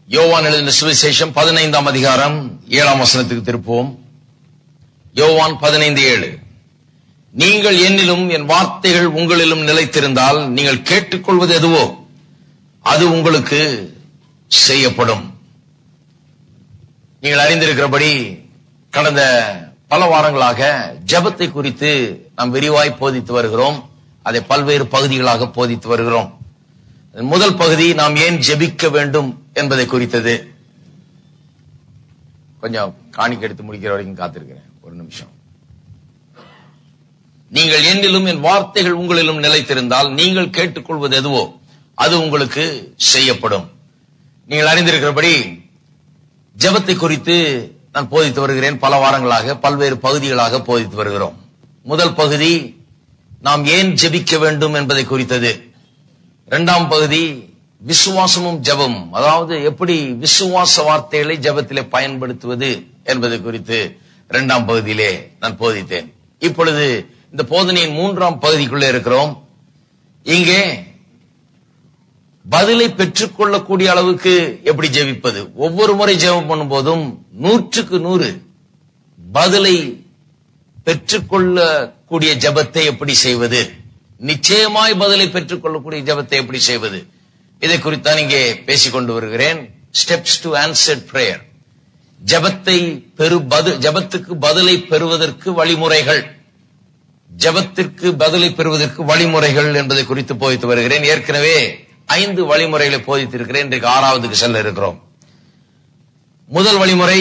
யோவான் எழுதின சுவிசேஷம் 15ஆம் அதிகாரம் 7ஆம் வசனத்துக்கு திருப்புவோம். யோவான் 15:7. நீங்கள் என்னிலும் என் வார்த்தைகள் உங்களிலும் நிலைத்திருந்தால் நீங்கள் கேட்டுக்கொள்வது எதுவோ அது உங்களுக்கு செய்யப்படும். நீங்கள் அறிந்திருக்கிறபடி கடந்த பல வாரங்களாக ஜெபத்தை குறித்து நாம் விரிவாய் போதித்து வருகிறோம். அதை பல்வேறு பகுதிகளாக போதித்து வருகிறோம். முதல் பகுதி நாம் ஏன் ஜெபிக்க வேண்டும் என்பதை குறித்தது. கொஞ்சம் காணிக்கை எடுத்து முடிக்கிற வரைக்கும் காத்திருக்கிறேன், ஒரு நிமிஷம். நீங்கள் என்னிலும் என் வார்த்தைகள் உங்களிலும் நிலைத்திருந்தால் நீங்கள் கேட்டுக்கொள்வது எதுவோ அது உங்களுக்கு செய்யப்படும். நீங்கள் அறிந்திருக்கிறபடி ஜெபத்தை குறித்து நான் போதித்து வருகிறேன். பல வாரங்களாக பல்வேறு பகுதிகளாக போதித்து வருகிறோம். முதல் பகுதி நாம் ஏன் ஜெபிக்க வேண்டும் என்பதை குறித்தது. இரண்டாம் பகுதி விசுவாசமும் ஜெபம், அதாவது எப்படி விசுவாச வார்த்தைகளை ஜெபத்திலே பயன்படுத்துவது என்பது குறித்து இரண்டாம் பகுதியிலே நான் போதித்தேன். இப்பொழுது இந்த போதனையின் மூன்றாம் பகுதிக்குள்ளே இருக்கிறோம். இங்கே பதிலை பெற்றுக்கொள்ளக்கூடிய அளவுக்கு எப்படி ஜெபிப்பது. ஒவ்வொரு முறை ஜெபம் பண்ணும் போதும் 100க்கு 100 பதிலை பெற்றுக்கொள்ளக்கூடிய ஜெபத்தை எப்படி செய்வது, நிச்சயமாய் பதிலை பெற்றுக்கொள்ளக்கூடிய ஜெபத்தை எப்படி செய்வது, இதை குறித்தான் இங்கே பேசிக்கொண்டு வருகிறேன். ஸ்டெப்ஸ் டு ஆன்சர்ட் பிரேயர், ஜெபத்துக்கு பதிலை பெறுவதற்கு வழிமுறைகள், ஜெபத்திற்கு பதிலை பெறுவதற்கு வழிமுறைகள் என்பதை குறித்து போதித்து வருகிறேன். ஏற்கனவே 5 வழிமுறைகளை போதித்திருக்கிறேன். இன்றைக்கு 6வதுக்கு செல்ல இருக்கிறோம். முதல் வழிமுறை,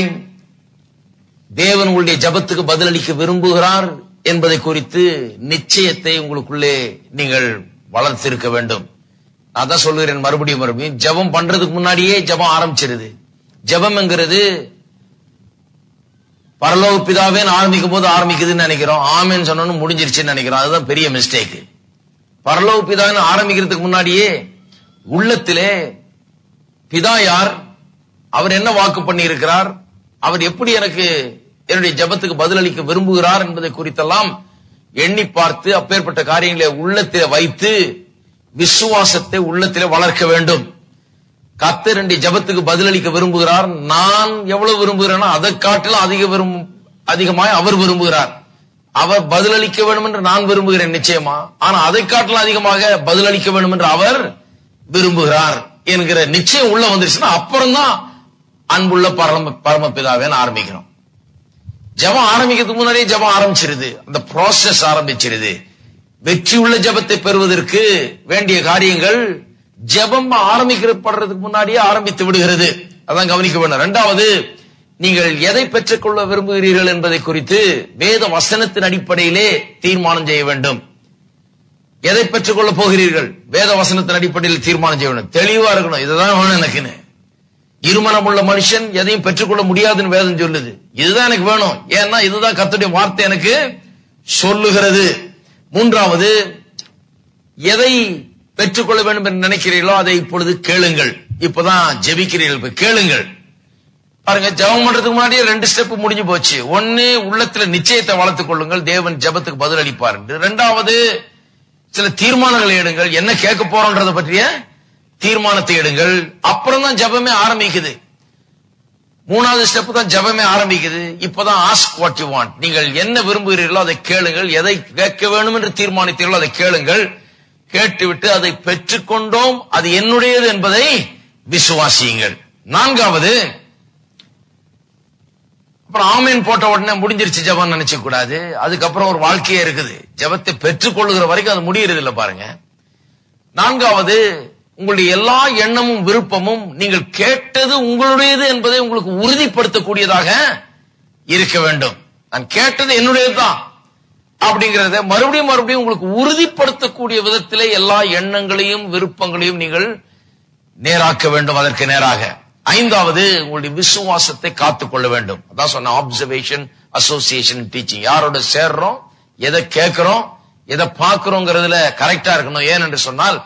தேவன் உங்களுடைய ஜெபத்துக்கு பதிலளிக்க விரும்புகிறார் என்பதை குறித்து நிச்சயத்தை உங்களுக்குள்ளே நீங்கள் வளர்த்திருக்க வேண்டும். நான் தான் சொல்லுகிறேன் மறுபடியும், ஜெபம் பண்றதுக்கு முன்னாடியே ஜெபம் ஆரம்பிச்சிருது. ஜெபம் என்கிறது பரலோக பிதாவேன்னு ஆரம்பிக்கும் போது ஆரம்பிக்குதுன்னு நினைக்கிறோம். ஆமேன்னு சொன்னோன்னு முடிஞ்சிருச்சுன்னு நினைக்கிறோம். அதுதான் பெரிய மிஸ்டேக். பரலோக பிதான்னு ஆரம்பிக்கிறதுக்கு முன்னாடியே உள்ளத்திலே பிதா யார், அவர் என்ன வாக்கு பண்ணி இருக்கிறார், அவர் எப்படி எனக்கு என்னுடைய ஜெபத்துக்கு பதிலளிக்க விரும்புகிறார் என்பதை குறித்தெல்லாம் எண்ணி பார்த்து அப்பேற்பட்ட காரியங்களை உள்ளத்திலே வைத்து விசுவாசத்தை உள்ளத்திலே வளர்க்க வேண்டும். கர்த்தர் என்னுடைய ஜெபத்துக்கு பதிலளிக்க விரும்புகிறார், நான் எவ்வளவு விரும்புகிறேனோ அதை காட்டிலும் அதிகமாய் அவர் விரும்புகிறார். அவர் பதிலளிக்க வேண்டும் என்று நான் விரும்புகிறேன் நிச்சயமா, ஆனா அதை காட்டிலும் அதிகமாக பதிலளிக்க வேண்டும் என்று அவர் விரும்புகிறார் என்கிற நிச்சயம் உள்ள வந்துருச்சுன்னா அப்புறம்தான் அன்புள்ள பரமபிதாவேன்னு ஆரம்பிக்கிறோம். ஜெபம் ஆரம்பிக்கிறதுக்கு முன்னாடியே ஜெபம் ஆரம்பிச்சிருது, அந்த ப்ராசஸ் ஆரம்பிச்சிருது. வெற்றி உள்ள ஜெபத்தை பெறுவதற்கு வேண்டிய காரியங்கள் ஜெபம் ஆரம்பிக்கப்படுறதுக்கு முன்னாடியே ஆரம்பித்து விடுகிறது. அதான் கவனிக்க வேண்டும். இரண்டாவது, நீங்கள் எதை பெற்றுக்கொள்ள விரும்புகிறீர்கள் என்பதை குறித்து வேத வசனத்தின் அடிப்படையிலே தீர்மானம் செய்ய வேண்டும். எதை பெற்றுக்கொள்ள போகிறீர்கள், வேத வசனத்தின் அடிப்படையில் தீர்மானம் செய்ய வேண்டும். தெளிவா இருக்கணும், இதுதான் வேணும் எனக்குன்னு. இருமனம் உள்ள மனுஷன் எதையும் பெற்றுக்கொள்ள முடியாதுன்னு வேதம் சொல்லுது. இதுதான் எனக்கு வேணும், ஏன்னா இதுதான் கர்த்தருடைய வார்த்தை எனக்கு சொல்லுகிறது. மூன்றாவது, எதை பெற்றுக்கொள்ள வேண்டும் என்று நினைக்கிறீர்களோ அதை இப்பொழுது கேளுங்கள். இப்பதான் ஜெபிக்கிறீர்கள், கேளுங்கள். பாருங்க, ஜெபம் பண்றதுக்கு முன்னாடியே 2 ஸ்டெப் முடிஞ்சு போச்சு. ஒன்னு, உள்ளத்துல நிச்சயத்தை வளர்த்துக் கொள்ளுங்கள், தேவன் ஜெபத்துக்கு பதில் அளிப்பார் என்று. இரண்டாவது, சில தீர்மானங்களை எடுங்கள், என்ன கேட்க போறோம்ன்றத பற்றிய தீர்மானத்தை எடுங்கள். அப்புறம் தான் ஜெபமே ஆரம்பிக்குது. 3வது ஸ்டெப் தான் ஜெபமே ஆரம்பிக்குது. இப்பதான் ஆஸ்க் வாட் யூ வாண்ட், நீங்கள் என்ன விரும்புகிறீர்களோ அதை கேளுங்கள். எதை கேட்க வேண்டும் என்று தீர்மானித்தீர்களோ அதை கேளுங்கள். கேட்டுவிட்டு அதை பெற்றுக்கொண்டோம், அது என்னுடையது என்பதை விசுவாசியுங்கள். 4வது, அப்புறம் ஆமேன் போட்ட உடனே முடிஞ்சிருச்சு ஜெபம் நினைச்ச கூடாது. அதுக்கப்புறம் ஒரு வாழ்க்கையே இருக்குது. ஜெபத்தை பெற்றுக்கொள்ளுகிற வரைக்கும் அது முடியறது இல்ல. பாருங்க, 4வது, உங்களுடைய எல்லா எண்ணமும் விருப்பமும் நீங்கள் கேட்டது உங்களுடையது என்பதை உங்களுக்கு உறுதிப்படுத்தக்கூடியதாக இருக்க வேண்டும். நான் கேட்டது என்னுடையதுதான் அப்படிங்கறத மறுபடியும் உங்களுக்கு உறுதிப்படுத்தக்கூடிய விதத்திலே எல்லா எண்ணங்களையும் விருப்பங்களையும் நீங்கள் நேராக்க வேண்டும். அதற்கு நேராக 5வது, உங்களுடைய விசுவாசத்தை காத்துக்கொள்ள வேண்டும். அதான் சொன்ன அப்சர்வேஷன், அசோசியேஷன், டீச்சிங். யாரோட சேர்றோம், எதை கேட்கிறோம், எதை பார்க்கிறோங்கிறதுல கரெக்டா இருக்கணும். ஏனென்று சொன்னால்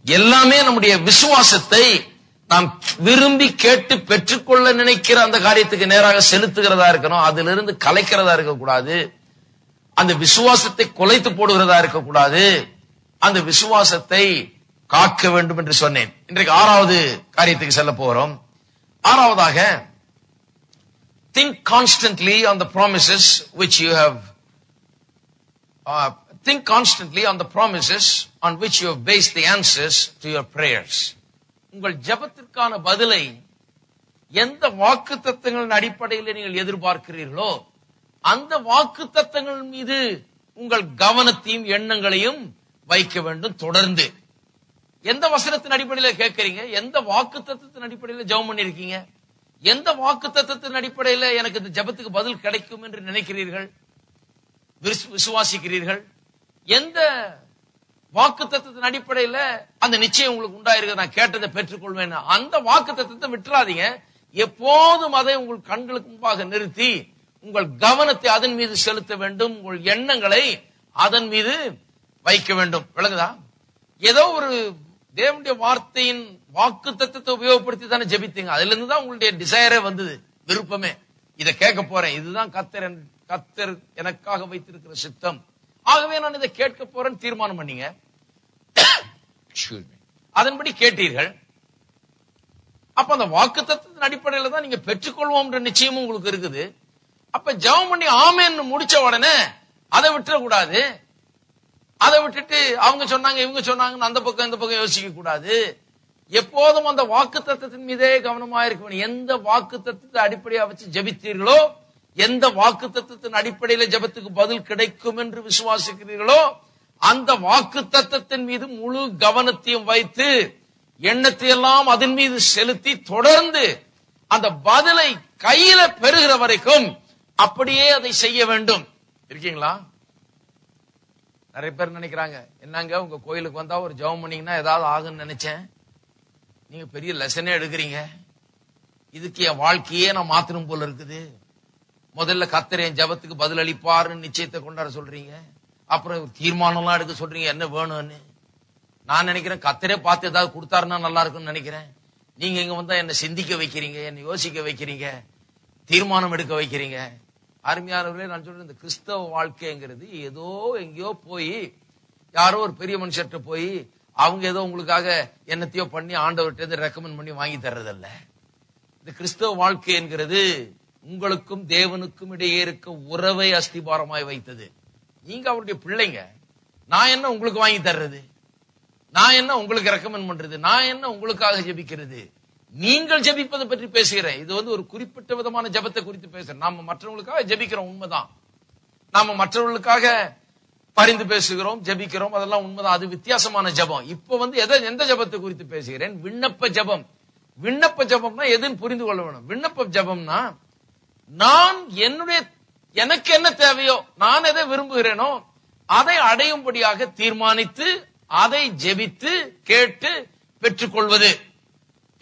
எல்லாமே நம்முடைய விசுவாசத்தை நாம் விரும்பி கேட்டு பெற்றுக்கொள்ள நினைக்கிற அந்த காரியத்துக்கு நேராக செலுத்துகிறதா இருக்கணும். அதிலிருந்து கலைக்கிறதா இருக்கக்கூடாது. அந்த விசுவாசத்தை குலைத்து போடுகிறதா இருக்கக்கூடாது. அந்த விசுவாசத்தை காக்க வேண்டும் என்று சொன்னேன். இன்றைக்கு 6வது காரியத்துக்கு செல்ல போகிறோம். ஆறாவதாக, think constantly on the promises which you have think constantly on the promises on which you have based the answers to your prayers. உங்கள் ஜெபத்திற்கான பதிலை எந்த வாக்குத்தத்தங்களின் அடிப்படையில் நீங்கள் எதிர்பார்க்கிறீர்களோ அந்த வாக்குத்தத்தங்கள் மீது உங்கள் கவனத்தையும் எண்ணங்களையும் வைக்க வேண்டும். தொடர்ந்து எந்த வசனத்தின் அடிப்படையில் கேட்கறீங்க, எந்த வாக்குத்தத்தத்தின் அடிப்படையில் ஜெபம் பண்ணிருக்கீங்க, எந்த வாக்குத்தத்தத்தின் அடிப்படையில் எனக்கு இந்த ஜெபத்துக்கு பதில் கிடைக்கும் என்று நினைக்கிறீர்கள், விசுவாசிக்கிறீர்கள், எந்த வாக்குத்தத்தத்தின் அடிப்படையில் அந்த நிச்சயம் உங்களுக்கு உண்டாயிருக்கு, நான் கேட்டதை பெற்றுக்கொள்வேன், அந்த வாக்குத்தத்தத்தை விட்டுறாதீங்க. எப்போதும் அதை உங்கள் கண்களுக்கு முன்பாக நிறுத்தி உங்கள் கவனத்தை அதன் மீது செலுத்த வேண்டும், உங்கள் எண்ணங்களை அதன் மீது வைக்க வேண்டும். விளங்குதா? ஏதோ ஒரு தேவனுடைய வார்த்தையின் வாக்கு தத்துவத்தை உபயோகப்படுத்தி தானே ஜெபித்தீங்க. அதுல இருந்து தான் உங்களுடைய டிசைரே வந்தது, விருப்பமே. இதை கேட்க போறேன், இதுதான் கர்த்தர் எனக்காக வைத்திருக்கிற சித்தம், ஆகவே நான் இதை கேட்க போறேன்னு தீர்மானம் பண்ணீங்க. அதன்படி கேட்டீர்கள். அப்ப அந்த வாக்கு தத்துவத்தின் அடிப்படையில தான் நீங்க பெற்றுக்கொள்வோம் என்ற நிச்சயமும் உங்களுக்கு இருக்குது. அப்ப ஜெபம் பண்ணி ஆமென்னு முடிச்ச உடனே அதை விட்டுறக்கூடாது. அதை விட்டுட்டு அவங்க சொன்னாங்க இவங்க சொன்னாங்கன்னு அந்த பக்கம் இந்த பக்கம் யோசிக்க கூடாது. எப்போதும் அந்த வாக்கு தத்துவத்தின் மீதே கவனமா இருக்க. எந்த வாக்கு தத்துவத்தை அடிப்படையா வச்சு ஜெபித்தீர்களோ, எந்த வாக்கு தத்துவத்தின் அடிப்படையில ஜெபத்துக்கு பதில் கிடைக்கும் என்று விசுவாசிக்கிறீர்களோ அந்த வாக்கு தத்துவத்தின் மீது முழு கவனத்தையும் வைத்து எண்ணத்தை எல்லாம் அதன் மீது செலுத்தி தொடர்ந்து அந்த பதிலை கையில பெறுகிற வரைக்கும் அப்படியே அதை செய்ய வேண்டும். இருக்கீங்களா? நிறைய பேர் நினைக்கிறாங்க, என்னங்க உங்க கோயிலுக்கு வந்தா ஒரு ஜெபம் பண்ணீங்கன்னா ஏதாவது ஆகுன்னு நினைச்சேன், நீங்க பெரிய லெசனே எடுக்கிறீங்க, இதுக்கு என் வாழ்க்கையே நான் மாத்தணும் போல இருக்குது. முதல்ல கர்த்தர் என் ஜெபத்துக்கு பதில் அளிப்பாருன்னு நிச்சயத்தை கொண்டாட சொல்றீங்க, அப்புறம் தீர்மானம் எல்லாம் எடுக்க சொல்றீங்க என்ன வேணும்னு. நான் நினைக்கிறேன் கர்த்தரே பார்த்து ஏதாவது கொடுத்தாருன்னா நல்லா இருக்கும்னு நினைக்கிறேன். நீங்க இங்க வந்தா என்ன சிந்திக்க வைக்கிறீங்க, என்ன யோசிக்க வைக்கிறீங்க, தீர்மானம் எடுக்க வைக்கிறீங்க. அருமையானவர்களே, நான் சொல்றேன், இந்த கிறிஸ்தவ வாழ்க்கைங்கிறது ஏதோ எங்கேயோ போய் யாரோ ஒரு பெரிய மனுஷர்கிட்ட போய் அவங்க ஏதோ உங்களுக்காக என்னத்தையோ பண்ணி ஆண்டவர்கிட்ட ரெக்கமெண்ட் பண்ணி வாங்கி தர்றதல்ல. இந்த கிறிஸ்தவ வாழ்க்கை என்கிறது உங்களுக்கும் தேவனுக்கும் இடையே இருக்க உறவை அஸ்திபாரமாய் வைத்தது. நீங்க அவருடைய பிள்ளைங்க. நான் என்ன உங்களுக்கு வாங்கி தர்றது, நான் என்ன உங்களுக்கு ரெக்கமெண்ட் பண்றது, நான் என்ன உங்களுக்காக ஜெபிக்கிறது, நீங்கள் ஜெபிப்பதை பற்றி பேசுகிறேன். இது ஒரு குறிப்பிட்ட விதமான ஜெபத்தை குறித்து பேசுறேன். நாம மற்றவங்களுக்காக ஜெபிக்கிறோம், உண்மைதான். நாம மற்றவர்களுக்காக பரிந்து பேசுகிறோம், ஜெபிக்கிறோம், அதெல்லாம் உண்மைதான். அது வித்தியாசமான ஜெபம். இப்ப எந்த ஜெபத்தை குறித்து பேசுகிறேன்? விண்ணப்ப ஜெபம். விண்ணப்ப ஜெபம்னா எதுன்னு புரிந்து கொள்ள வேணும். விண்ணப்ப ஜெபம்னா நான் எனக்கு என்ன தேவையோ, நான் எதை விரும்புகிறேனோ அதை அடையும்படியாக தீர்மானித்து அதை ஜெபித்து கேட்டு பெற்றுக்கொள்வது.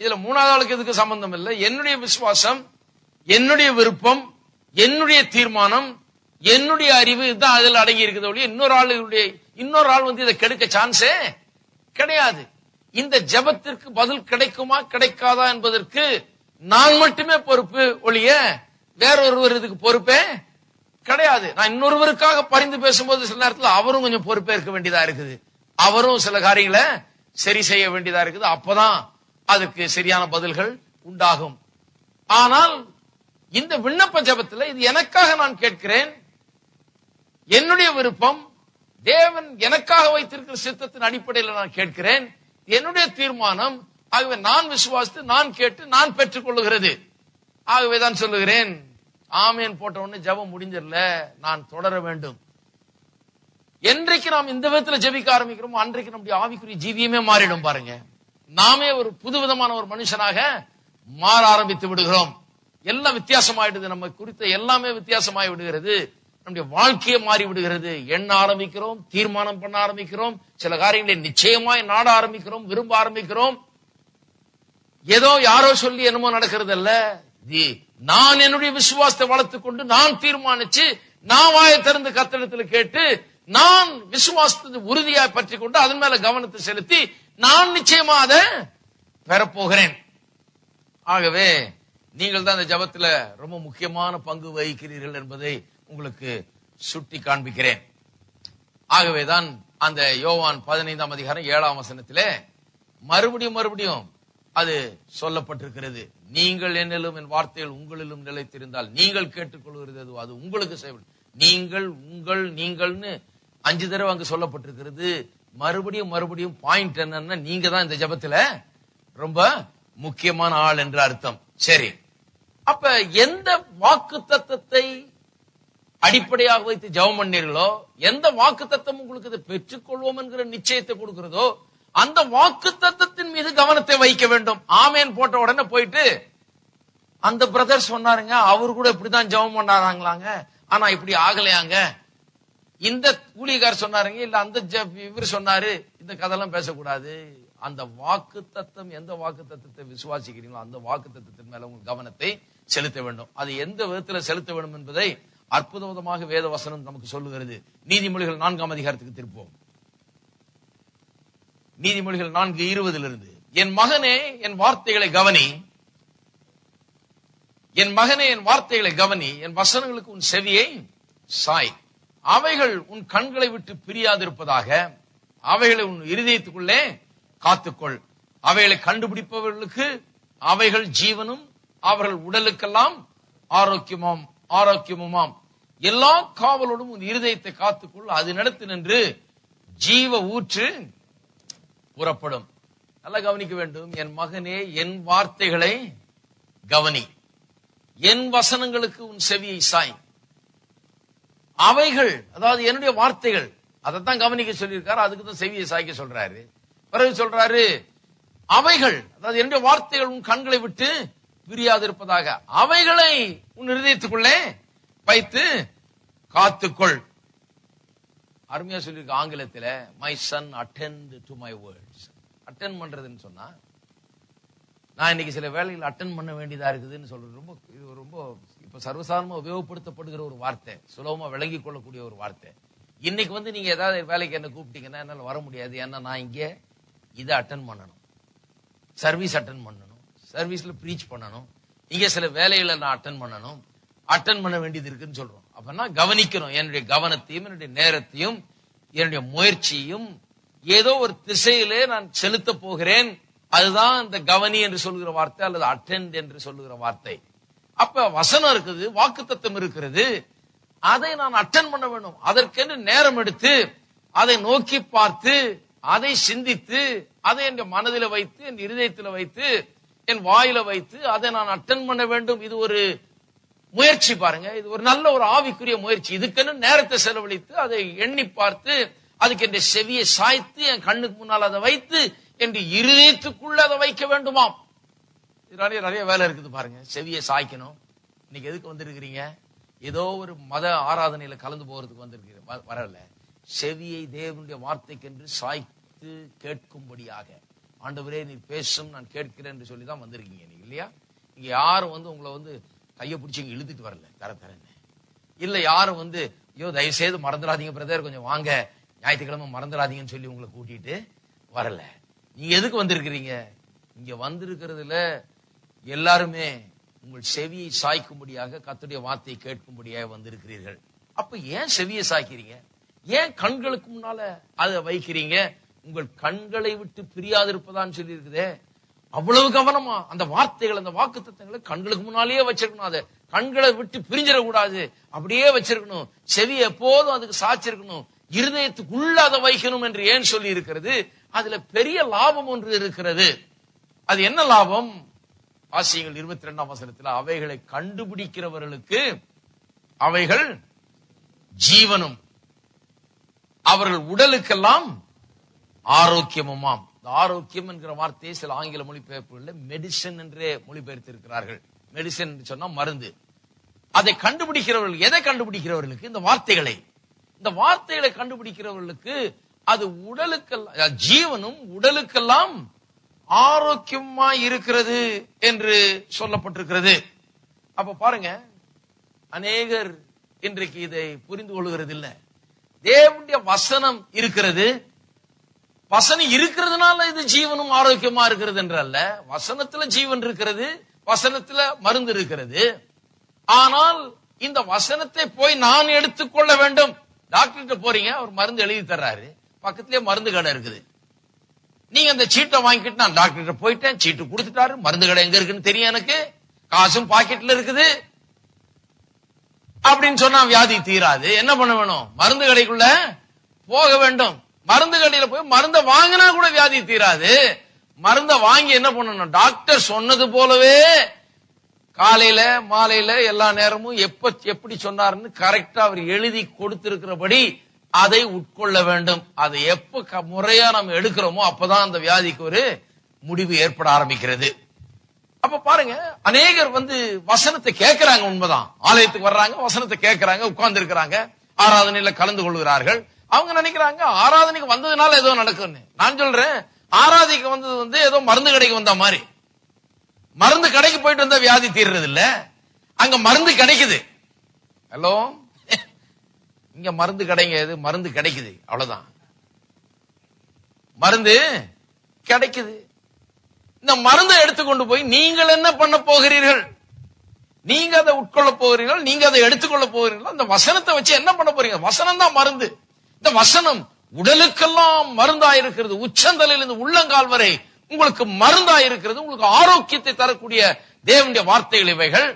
இதுல மூணாவது ஆளுக்கு எதுக்கு சம்பந்தம் இல்லை. என்னுடைய விசுவாசம், என்னுடைய விருப்பம், என்னுடைய தீர்மானம், என்னுடைய அறிவு தான் அதில் அடங்கி இருக்குது ஒழிய இன்னொரு ஆள் இதை கெடுக்க சான்ஸே கிடையாது. இந்த ஜெபத்திற்கு பதில் கிடைக்குமா கிடைக்காதா என்பதற்கு நான் மட்டுமே பொறுப்பு ஒழிய வேறொருவர் இதுக்கு பொறுப்பே கிடையாது. நான் இன்னொருவருக்காக பரிந்து பேசும்போது சில நேரத்தில் அவரும் கொஞ்சம் பொறுப்பே இருக்க வேண்டியதா இருக்குது. அவரும் சில காரியங்களை சரி செய்ய வேண்டியதா இருக்குது. அப்பதான் அதுக்கு சரியான பதில்கள் உண்டாகும். ஆனால் இந்த விண்ணப்ப ஜெபத்தில் இது எனக்காக நான் கேட்கிறேன், என்னுடைய விருப்பம், தேவன் எனக்காக வைத்திருக்கிற சித்தத்தின் அடிப்படையில் நான் கேட்கிறேன், என்னுடைய தீர்மானம். ஆகவே நான் விசுவாசித்து நான் கேட்டு நான் பெற்றுக் கொள்ளுகிறது. ஆகவேதான் சொல்லுகிறேன், ஆமேன் போட்ட உடனே ஜெபம் முடிஞ்சிடல, நான் தொடர வேண்டும். என்றைக்கு நாம் இந்த விதத்துல ஜெபிக்க ஆரம்பிக்கிறோமோ அன்றைக்கு நம்முடைய ஆவிக்குரிய ஜீவியமே மாறிடும். பாருங்க, நாமே ஒரு புதுவிதமான ஒரு மனுஷனாக மாற ஆரம்பித்து விடுகிறோம். எல்லாம் வித்தியாசமாயிடுது, நம்ம குறித்த எல்லாமே வித்தியாசமாய் விடுகிறது. நம்முடைய வாழ்க்கையை மாறி விடுகிறது. எண்ண ஆரம்பிக்கிறோம், தீர்மானம் பண்ண ஆரம்பிக்கிறோம், சில காரியங்களை நிச்சயமாய் நாட ஆரம்பிக்கிறோம், விரும்ப ஆரம்பிக்கிறோம். ஏதோ யாரோ சொல்லி என்னமோ நடக்கிறது அல்ல. நான் என்னுடைய விசுவாசத்தை வளர்த்துக் கொண்டு நான் தீர்மானிச்சு நான் வாயை திறந்து கர்த்தரிடத்தில் கேட்டு நான் விசுவாசத்தை உறுதியாய் பற்றி கொண்டு அதன் மேல கவனத்தை செலுத்தி நான் நிச்சயமா அதை பெறப்போகிறேன். ஆகவே நீங்கள் தான் இந்த ஜெபத்துல ரொம்ப முக்கியமான பங்கு வகிக்கிறீர்கள் என்பதை உங்களுக்கு சுட்டி காண்பிக்கிறேன். ஆகவேதான் அந்த யோவான் 15ஆம் அதிகாரம் 7ஆம் வசனத்திலே மறுபடியும் அது சொல்லப்பட்டிருக்கிறது. நீங்கள் என்னிலும் என் வார்த்தைகள் உங்களிலும் நிலைத்திருந்தால் நீங்கள் கேட்டுக்கொள்கிறது அது உங்களுக்கு செய்வது. நீங்கள், உங்கள், நீங்கள்னு 5 தடவை அங்கு சொல்லப்பட்டிருக்கிறது. மறுபடியும் பாயிண்ட் என்னன்னா, நீங்க தான் இந்த ஜெபத்துல ரொம்ப முக்கியமான ஆள் என்று அர்த்தம். சரி, அப்ப எந்த வாக்கு தத்தத்தை அடிப்படையாக வைத்து ஜெபம் பண்ணீர்களோ, எந்த வாக்கு தத்தம் உங்களுக்கு இதை பெற்றுக்கொள்வோம் என்கிற நிச்சயத்தை கொடுக்கிறதோ, அந்த வாக்கு தத்தத்தின் மீது கவனத்தை வைக்க வேண்டும். ஆமேன் போட்ட உடனே போயிட்டு அந்த பிரதர் சொன்னாருங்க, அவரு கூட இப்படிதான் ஜெபம் பண்ணாராங்களாங்க, ஆனா இப்படி ஆகலையாங்க, இந்த ஊழியக்கார் சொன்னாருங்க, இல்ல அந்த இவர் சொன்னாரு, இந்த கதையெல்லாம் பேசக்கூடாது. அந்த வாக்கு தத்தம், எந்த வாக்கு தத்தத்தை விசுவாசிக்கிறீங்களோ அந்த வாக்கு தத்தத்தின் மேல உங்கள் கவனத்தை செலுத்த வேண்டும். அது எந்த விதத்துல செலுத்த வேண்டும் என்பதை அற்புதமாக வேத வசனம் நமக்கு சொல்லுகிறது. நீதிமொழிகள் 4ஆம் அதிகாரத்துக்கு திருப்போம். நீதிமொழிகள் 4:20 என் மகனே என் வார்த்தைகளை கவனி, என் மகனே என் வார்த்தைகளை கவனி, என் வசனங்களுக்கு உன் செவியை சாய், அவைகள் உன் கண்களை விட்டு பிரியாதிருப்பதாக, அவைகளை உன் இருதயத்துக்குள்ளே காத்துக்கொள், அவைகளை கண்டுபிடிப்பவர்களுக்கு அவைகள் ஜீவனும் அவர்கள் உடலுக்கெல்லாம் ஆரோக்கியமுமாம். எல்லா காவலோடும் உன் இருதயத்தை காத்துக்கொள், அதனிடத்தில் நின்று ஜீவ ஊற்று புறப்படும். நல்லா கவனிக்க வேண்டும். என் மகனே என் வார்த்தைகளை கவனி, என் வசனங்களுக்கு உன் செவியை சாய், அவைகள், அதாவது என்னுடைய வார்த்தைகள், அதைத்தான் கவனிக்க சொல்லியிருக்காரு. அதுக்கு தான் செவியை சாய்க்க சொல்றாரு. பிறகு சொல்றாரு அவைகள், அதாவது என்னுடைய வார்த்தைகள் உன் கண்களை விட்டு பிரியாதிருப்பதாக, அவைகளை உன் இருதயத்துக்குள்ளே வைத்து காத்துக்கொள். அருமையா சொல்லியிருக்க ஆங்கிலத்தில், my son attend to my words. Attend பண்றதுன்னு சொன்னா, நான் இன்னைக்கு சில வேலைகள் அட்டெண்ட் பண்ண வேண்டியதா இருக்குதுன்னு சொல்றது ரொம்ப இப்ப சர்வசாதாரணமா உபயோகப்படுத்தப்படுகிற ஒரு வார்த்தை, சுலபமா விளங்கி கொள்ளக்கூடிய ஒரு வார்த்தை. இன்னைக்கு நீங்க ஏதாவது வேலைக்கு என்ன கூப்பிட்டீங்கன்னா என்னால வர முடியாது, ஏன்னா நான் இங்க இதை அட்டெண்ட் பண்ணணும், சர்வீஸ் அட்டெண்ட் பண்ணணும், சர்வீஸ்ல ப்ரீச் பண்ணணும், இங்க சில வேலைகளை நான் அட்டெண்ட் பண்ணணும், அட்டெண்ட் பண்ண வேண்டியது இருக்குன்னு சொல்றோம். அப்பனா கவனிக்கணும். என்னுடைய கவனத்தையும் என்னுடைய நேரத்தையும் என்னுடைய முயற்சியும் ஏதோ ஒரு திசையிலே நான் செலுத்த போகிறேன். அதுதான் இந்த கவனி என்று சொல்லுகிற வார்த்தை, அல்லது அட்டெண்ட் என்று சொல்லுகிற வார்த்தை. அப்ப வசனம் இருக்குது, வாக்குத்தத்தம் இருக்கிறது, அதை நான் அட்டெண்ட் பண்ண வேண்டும். அதற்கென்று நேரம் எடுத்து அதை நோக்கி பார்த்து அதை சிந்தித்து அதை என் மனதில வைத்து என் இருதயத்தில் வைத்து என் வாயில வைத்து அதை நான் அட்டெண்ட் பண்ண வேண்டும். இது ஒரு முயற்சி பாருங்க, இது ஒரு நல்ல ஒரு ஆவிக்குரிய முயற்சி. இதுக்கென்னு நேரத்தை செலவழித்து அதை எண்ணி பார்த்து அதுக்கு என் செவியை சாய்த்து என் கண்ணுக்கு முன்னால் அதை வைத்து என் இருதயத்துக்குள்ள அதை வைக்க வேண்டுமாம். நிறைய வேலை இருக்குது பாருங்க. செவியை சாய்க்கணும். இன்னைக்கு எதுக்கு வந்திருக்கிறீங்க? ஏதோ ஒரு மத ஆராதனையில கலந்து போறதுக்கு வந்திருக்கிறீங்க, வரல. செவியை தேவனுடைய வார்த்தைக்கென்று சாய்த்து கேட்கும்படியாக, ஆண்டவரே நீர் பேசும் நான் கேட்கிறேன் என்று சொல்லிதான் வந்திருக்கீங்க நீங்க, இல்லையா? இங்க யாரும் உங்களை கையை பிடிச்சி இங்க இழுத்துட்டு வரல தரன்னு, இல்ல யாரும் ஐயோ தயவு செய்து மறந்துடாதீங்க பிரதர், கொஞ்சம் வாங்க ஞாயிற்றுக்கிழமை மறந்துடாதீங்கன்னு சொல்லி உங்களை கூட்டிட்டு வரல. நீங்க எதுக்கு வந்திருக்கிறீங்க? இங்க வந்திருக்கிறதுல எல்லாருமே உங்கள் செவியை சாய்க்கும்படியாக, கர்த்தருடைய வார்த்தையை கேட்கும்படியாக வந்திருக்கிறீர்கள். அப்ப ஏன் செவியை சாய்க்கிறீங்க? ஏன் கண்களுக்கு முன்னால அதை வைக்கிறீங்க? உங்கள் கண்களை விட்டு பிரியாதிருப்பதான்னு சொல்லி இருக்குதே, அவ்வளவு கவனமா அந்த வார்த்தைகள், அந்த வாக்குத்தத்தங்களை கண்களுக்கு முன்னாலேயே வச்சிருக்கணும். அதை கண்களை விட்டு பிரிஞ்சிடக்கூடாது, அப்படியே வச்சிருக்கணும். செவி எப்போதும் அதுக்கு சாய்ச்சிருக்கணும், இருதயத்துக்குள்ள அதை வைக்கணும் என்று ஏன் சொல்லி இருக்கிறது? அதுல பெரிய லாபம் ஒன்று இருக்கிறது. அது என்ன லாபம்? ஆசியங்கள் 22ஆம் வசனத்தில், அவைகளை கண்டுபிடிக்கிறவர்களுக்கு அவைகள் ஜீவனும் அவர்கள் உடலுக்கெல்லாம் ஆரோக்கியமுமாம். ஆரோக்கியம் என்கிற வார்த்தையை சில ஆங்கில மொழிபெயர்ப்புகளில் மெடிசன் என்றே மொழிபெயர்த்திருக்கிறார்கள். மெடிசன் என்று சொன்னா மருந்து. அதை கண்டுபிடிக்கிறவர்கள், எதை கண்டுபிடிக்கிறவர்களுக்கு? இந்த வார்த்தைகளை. இந்த வார்த்தைகளை கண்டுபிடிக்கிறவர்களுக்கு அது உடலுக்கெல்லாம் ஜீவனும் உடலுக்கெல்லாம் ஆரோக்கியமா இருக்கிறது என்று சொல்லப்பட்டிருக்கிறது. அப்ப பாருங்க, அநேகர் இன்றைக்கு இதை புரிந்து கொள்கிறது இல்லை. தேவனுடைய வசனம் இருக்கிறது, வசனம் இருக்கிறதுனால இது ஜீவனும் ஆரோக்கியமா இருக்கிறது என்றல்ல. வசனத்துல ஜீவன் இருக்கிறது, வசனத்துல மருந்து இருக்கிறது. ஆனால் இந்த வசனத்தை போய் நான் எடுத்துக்கொள்ள வேண்டும். டாக்டர்கிட்ட போறீங்க, அவர் மருந்து எழுதி தர்றாரு, பக்கத்திலே மருந்து கடை இருக்குது. நீங்க அந்த சீட்டை வாங்கிட்டு நான் டாக்டர் போயிட்டேன், சீட்டு கொடுத்துட்டாரு, மருந்து கடை எங்க இருக்குன்னு தெரியும் எனக்கு, காசும் பாக்கெட்ல இருக்குது அப்படின்னு சொன்னா வியாதி தீராது. என்ன பண்ண வேணும்? மருந்து கடைக்குள்ள போக வேண்டும். மருந்து கடையில போய் மருந்த வாங்கினா கூட வியாதி தீராது. மருந்த வாங்கி என்ன பண்ணணும்? டாக்டர் சொன்னது போலவே காலையில மாலையில எல்லா நேரமும் எப்படி சொன்னாருன்னு கரெக்டா அவர் எழுதி கொடுத்திருக்கிறபடி அதை உட்கொள்ள வேண்டும். அதை எப்ப முறையா நம்ம எடுக்கிறோமோ அப்பதான் அந்த வியாதிக்கு ஒரு முடிவு ஏற்பட ஆரம்பிக்கிறது. அப்ப பாருங்க, அநேகர் வசனத்தை கேட்கிறாங்க, உண்மைதான், ஆலயத்துக்கு வர்றாங்க, வசனத்தை கேட்கிறாங்க, உட்கார்ந்து இருக்கிறாங்க, ஆராதனையில கலந்து கொள்கிறார்கள். அவங்க நினைக்கிறாங்க ஆராதனைக்கு வந்ததுனால ஏதோ நடக்கும்னு. நான் சொல்றேன், ஆராதிக்க வந்தது ஏதோ மருந்து கடைக்கு வந்த மாதிரி. மருந்து கடைக்கு போயிட்டு வந்தா வியாதி தீர்றது இல்ல, அங்க மருந்து கிடைக்குது. ஹலோ, இங்க மருந்து கடைங்க, எது மருந்து கிடைக்குது, அவ்வளவுதான். மருந்து கிடைக்குது. இந்த மருந்தை எடுத்துக்கொண்டு போய் நீங்கள் என்ன பண்ண போகிறீர்கள்? நீங்க அதை உட்கொள்ள போகிறீர்கள், நீங்க அதை எடுத்துக்கொள்ள போகிறீர்கள். அந்த வசனத்தை வச்சு என்ன பண்ண போறீங்க? வசனம் தான் மருந்து. இந்த வசனம் உடலுக்கெல்லாம் மருந்தாயிருக்கிறது. உச்சந்தலையிலிருந்து உள்ளங்கால் வரை உங்களுக்கு மருந்தாயிருக்கிறது. உங்களுக்கு ஆரோக்கியத்தை தரக்கூடிய தேவனுடைய வார்த்தைகள் இவைகள்.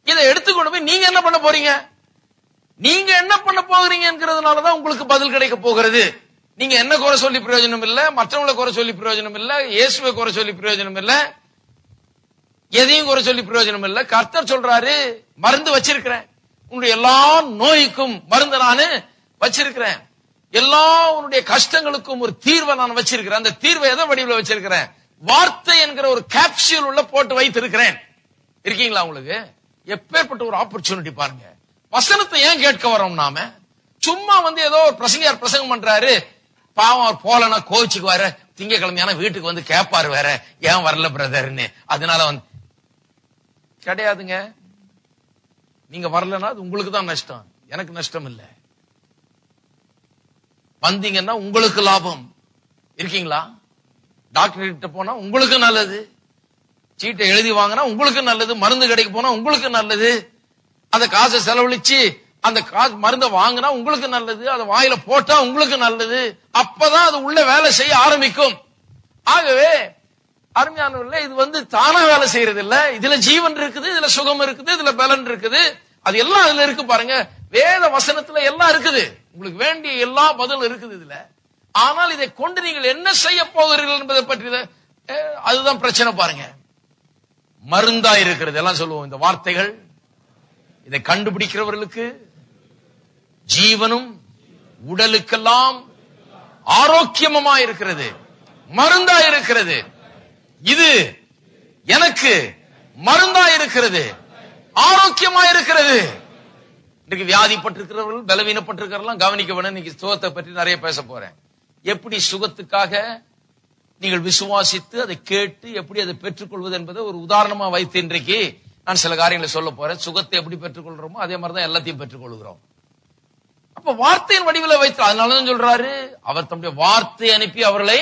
இதை எடுத்துக்கொண்டு போய் நீங்க என்ன பண்ண போறீங்க? நீங்க என்ன பண்ண போகிறீங்கிறதுனாலதான் உங்களுக்கு பதில் கிடைக்க போகிறது. நீங்க என்ன குறை சொல்லி பிரயோஜனம் இல்ல, மற்றவங்களை குறை சொல்லி பிரயோஜனம் இல்ல, இயேசுவை குறை சொல்லி பிரயோஜனம் இல்ல, எதையும் குறை சொல்லி பிரயோஜனம் இல்ல. கர்த்தர் சொல்றாரு, மருந்து வச்சிருக்கிறேன், உன்னுடைய எல்லா நோய்க்கும் மருந்து நானு வச்சிருக்கிறேன், எல்லா உன்னுடைய கஷ்டங்களுக்கும் ஒரு தீர்வை நான் வச்சிருக்கிறேன். அந்த தீர்வை எதை வடிவில் வச்சிருக்கிறேன்? வார்த்தை என்கிற ஒரு கேப்சூல் உள்ள போட்டு வைத்திருக்கிறேன். இருக்கீங்களா? உங்களுக்கு எப்பேற்பட்ட ஒரு ஆப்பர்ச்சுனிட்டி பாருங்க. வசனத்தை ஏன் கேட்க வரோம் நாம? சும்மா ஏதோ ஒரு பிரசங்கியார் பிரசங்கம் பண்றாரு, பாவம் அவர் போலனா கோச்சுக்கு வர, திங்கக்கிழமையான வீட்டுக்கு கேட்பாரு வேற, ஏன் வரல பிரதர்ன்னு. அதனால கிடையாதுங்க. நீங்க வரலன்னா அது உங்களுக்கு தான் நஷ்டம், எனக்கு நஷ்டம் இல்ல. வந்தீங்கன்னா உங்களுக்கு லாபம். இருக்கீங்களா? டாக்டர் கிட்ட போனா உங்களுக்கு நல்லது, சீட்டை எழுதி வாங்கினா உங்களுக்கு நல்லது, மருந்து கடைக்கு போனா உங்களுக்கு நல்லது, அந்த காசை செலவழிச்சு அந்த காசு மருந்தை வாங்கினா உங்களுக்கு நல்லது, அதை வாயில போட்டா உங்களுக்கு நல்லது. அப்பதான் அது உள்ள வேலை செய்ய ஆரம்பிக்கும். ஆகவே அருமையானவர்களே, இது தானா வேலை செய்யறது இல்ல. இதுல ஜீவன் இருக்குது, இதுல சுகம் இருக்குது, இதுல பலன் இருக்குது, அது எல்லாம் அதுல இருக்கு. பாருங்க, வேத வசனத்துல எல்லாம் இருக்குது, உங்களுக்கு வேண்டிய எல்லா பதிலும் இருக்குது இதுல. ஆனால் இதை கொண்டு நீங்கள் என்ன செய்ய போகிறீர்கள் என்பதை பற்றி அதுதான் பிரச்சனை. பாருங்க, மருந்தா இருக்கிறது எல்லாம் சொல்லுவோம் இந்த வார்த்தைகள். இதை கண்டுபிடிக்கிறவர்களுக்கு ஜீவனும் உடலுக்கெல்லாம் ஆரோக்கியமா இருக்கிறது, மருந்தா இருக்கிறது. இது எனக்கு மருந்தா இருக்கிறது, ஆரோக்கியமா இருக்கிறது. இன்னைக்கு வியாதிப்பட்டிருக்கிறவர்கள், பலவீனப்பட்டிருக்கிறவர்கள் கவனிக்க வேணும். இன்னைக்கு சுகத்தை பற்றி நிறைய பேச போறேன். எப்படி சுகத்துக்காக நீங்கள் விசுவாசித்து அதை கேட்டு எப்படி அதை பெற்றுக்கொள்வது என்பதை ஒரு உதாரணமா வைத்து இன்றைக்கு நான் சில காரியங்களை சொல்ல போறேன். சுகத்தை எப்படி பெற்றுக்கொள்றோமோ அதே மாதிரிதான் எல்லாத்தையும் பெற்றுக்கொள்கிறோம். அப்ப வார்த்தையின் வடிவில் வைத்து, அதனாலதான் சொல்றாரு, அவர் தம்முடைய வார்த்தை அனுப்பி அவர்களை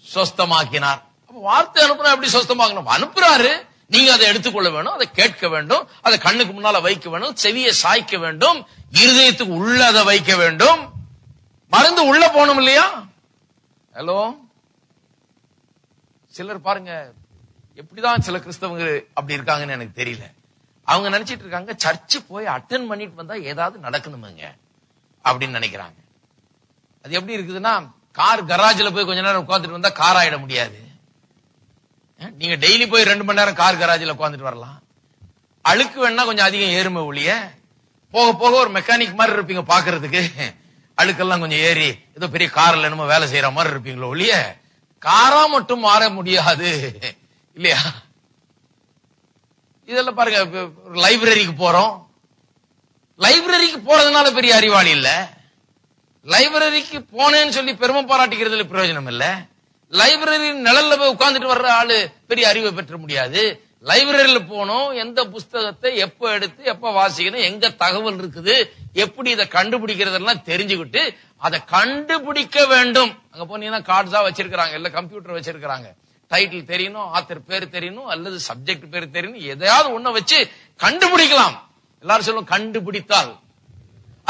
சொஸ்தமாக்கினார். அப்ப வார்த்தை அனுப்புனா எப்படி சொஸ்தமாக்கணும்? அனுப்புறாரு, நீங்க அதை எடுத்துக்கொள்ள வேணும், அதை கேட்க வேண்டும், அதை கண்ணுக்கு முன்னால வைக்க வேணும், செவியை சாய்க்க வேண்டும், இருதயத்துக்கு உள்ள அதை வைக்க வேண்டும். மருந்து உள்ள போகணும் இல்லையா? ஹலோ, சிலர் பாருங்க எப்படிதான் சில கிறிஸ்தவங்க அப்படி இருக்காங்கன்னு எனக்கு தெரியல. அவங்க நினைச்சிட்டு இருக்காங்க, சர்ச்சு போய் அட்டென்ட் பண்ணிட்டு வந்தா ஏதாவது நடக்கணுமுங்க அப்படின்னு நினைக்கிறாங்க. அது எப்படி இருக்குதுன்னா, கார் கராஜ்ல போய் கொஞ்ச நேரம் உட்காந்துட்டு வந்தா கார் ஆயிட முடியாது. நீங்க டெய்லி போய் 2 மணி நேரம் கார் கராஜ்ல உட்காந்துட்டு வரலாம். அழுக்கு வேணா கொஞ்சம் அதிகம் ஏறுமை ஒழிய, போக போக ஒரு மெக்கானிக் மாதிரி இருப்பீங்க பாக்குறதுக்கு. அழுக்கெல்லாம் கொஞ்சம் ஏறி ஏதோ பெரிய கார்ல என்னமோ வேலை செய்யற மாதிரி இருப்பீங்களோ ஒழிய, காரா மட்டும் மாற முடியாது இல்லையா? இதெல்லாம் பாருங்க, லைப்ரரிக்கு போறோம், லைப்ரரிக்கு போறதுனால பெரிய அறிவாளி இல்ல. லைப்ரரிக்கு போனேன்னு சொல்லி பெருமை பாராட்டிக்கிறதுல பிரயோஜனம் இல்ல. லைப்ரரி நிழல்ல போய் உட்கார்ந்துட்டு வர்ற ஆளு பெரிய அறிவை பெற்ற முடியாது. லைப்ரரியில போனோம், எந்த புஸ்தகத்தை எப்ப எடுத்து எப்ப வாசிக்கணும், எங்க தகவல் இருக்குது, எப்படி இதை கண்டுபிடிக்கிறதெல்லாம் தெரிஞ்சுக்கிட்டு அதை கண்டுபிடிக்க வேண்டும். அங்க போனீங்கன்னா கார்ட்ஸா வச்சிருக்காங்க, இல்ல கம்ப்யூட்டர் வச்சிருக்காங்க, டைட்டில் தெரியணும், ஆத்தர் பேர் தெரியணும், அல்லது சப்ஜெக்ட் பேர் தெரியணும், எதையாவது ஒண்ண வச்சு கண்டுபிடிக்கலாம். எல்லாரும் சொல்லுவோம் கண்டுபிடித்தால்,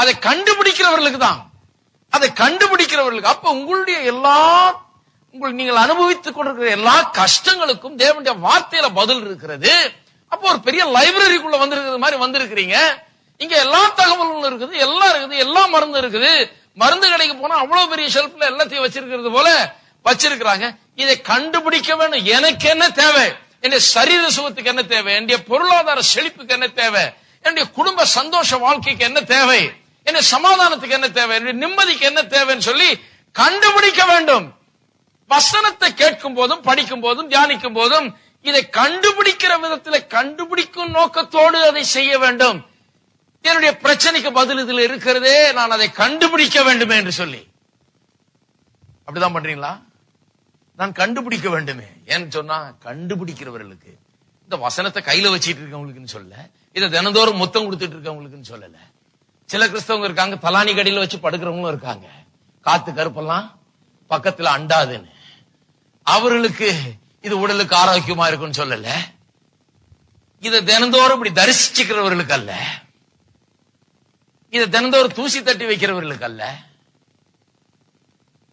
அதை கண்டுபிடிக்கிறவர்களுக்கு தான், அதை கண்டுபிடிக்கிறவர்களுக்கு. அப்ப உங்களுடைய எல்லா நீங்கள் அனுபவித்துக் கொண்டிருக்கிற எல்லா கஷ்டங்களுக்கும் தேவனுடைய வார்த்தையில பதில் இருக்கிறது. அப்போ ஒரு பெரிய லைப்ரரிக்குள்ள வந்திருக்கிறது மாதிரி வந்திருக்கிறீங்க. இங்க எல்லா தகவல்களும் இருக்குது, எல்லாம் இருக்குது, எல்லா மருந்து இருக்குது. மருந்து கடைக்கு போனா அவ்வளவு பெரிய ஷெல்ஃப்ல எல்லாத்தையும் வச்சிருக்கிறது போல வச்சிருக்கிறாங்க. இதை கண்டுபிடிக்க வேண்டும். எனக்கு என்ன தேவை? என்னுடைய சரீர சுகத்துக்கு என்ன தேவை? என்னுடைய பொருளாதார செழிப்புக்கு என்ன தேவை? என்னுடைய குடும்ப சந்தோஷ வாழ்க்கைக்கு என்ன தேவை? என்னுடைய சமாதானத்துக்கு என்ன தேவை? என்னுடைய நிம்மதிக்கு என்ன தேவைன்னு சொல்லி கண்டுபிடிக்க வேண்டும். வசனத்தை கேட்கும் போதும் படிக்கும் போதும் தியானிக்கும் போதும் இதை கண்டுபிடிக்கிற விதத்தில் கண்டுபிடிக்கும் நோக்கத்தோடு அதை செய்ய வேண்டும். என்னுடைய பிரச்சனைக்கு பதில் இதில் இருக்கிறதே, நான் அதை கண்டுபிடிக்க வேண்டுமே என்று சொல்லி. அப்படிதான் பண்றீங்களா? நான் கண்டுபிடிக்க வேண்டுமே ஏன்னு சொன்னா, கண்டுபிடிக்கிறவர்களுக்கு இந்த வசனத்தை கையில வச்சிட்டு இருக்கவங்களுக்குன்னு சொல்ல, இதை தினந்தோறும் மொத்தம் கொடுத்துட்டு இருக்கவங்களுக்குன்னு சொல்லல. சில கிறிஸ்தவங்க இருக்காங்க, தலானி கடையில வச்சு படுக்கிறவங்களும் இருக்காங்க. காத்து கருப்பெல்லாம் பக்கத்துல அண்டாதுன்னு. அவர்களுக்கு இது உடலுக்கு ஆரோக்கியமா இருக்குன்னு சொல்லல. இதை தினந்தோறும் இப்படி தரிசிச்சுக்கிறவர்களுக்கு அல்ல, இதை தினந்தோறும் தூசி தட்டி வைக்கிறவர்களுக்கு அல்ல,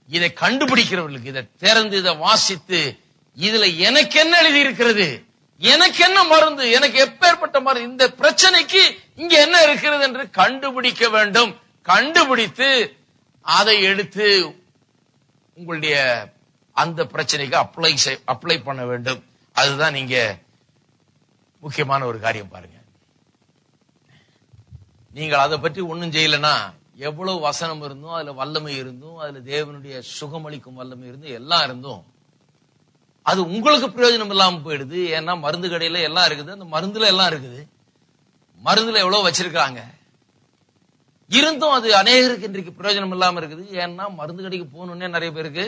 இதை கண்டுபிடிக்கிறவர்களுக்கு, இதை திறந்து இதை வாசித்து இதுல எனக்கு என்ன எழுதி இருக்கிறது, எனக்கு என்ன மருந்து, எனக்கு எப்பேற்பட்ட மருந்து, இந்த பிரச்சனைக்கு இங்க என்ன இருக்கிறது என்று கண்டுபிடிக்க வேண்டும். கண்டுபிடித்து அதை எடுத்து உங்களுடைய அந்த பிரச்சனைக்கு அப்ளை பண்ண வேண்டும். அதுதான் நீங்க முக்கியமான ஒரு காரியம். பாருங்க, நீங்கள் அதை பற்றி ஒன்னும் செய்யலன்னா, எவ்வளவு வசனம் இருந்தும், அதுல வல்லமை இருந்தும், அதுல தேவனுடைய சுகமளிக்கும் வல்லமை இருந்தும், எல்லாம் இருந்தும் அது உங்களுக்கு பிரயோஜனம் இல்லாம போயிடுது. ஏன்னா மருந்து கடையில எல்லாம் இருக்குது, அந்த மருந்துல எல்லாம் இருக்குது, மருந்துல எவ்வளவு வச்சிருக்காங்க, இருந்தும் அது அநேகருக்கு இன்றைக்கு பிரயோஜனம் இல்லாம இருக்குது. ஏன்னா மருந்து கடைக்கு போகணுன்னே நிறைய பேருக்கு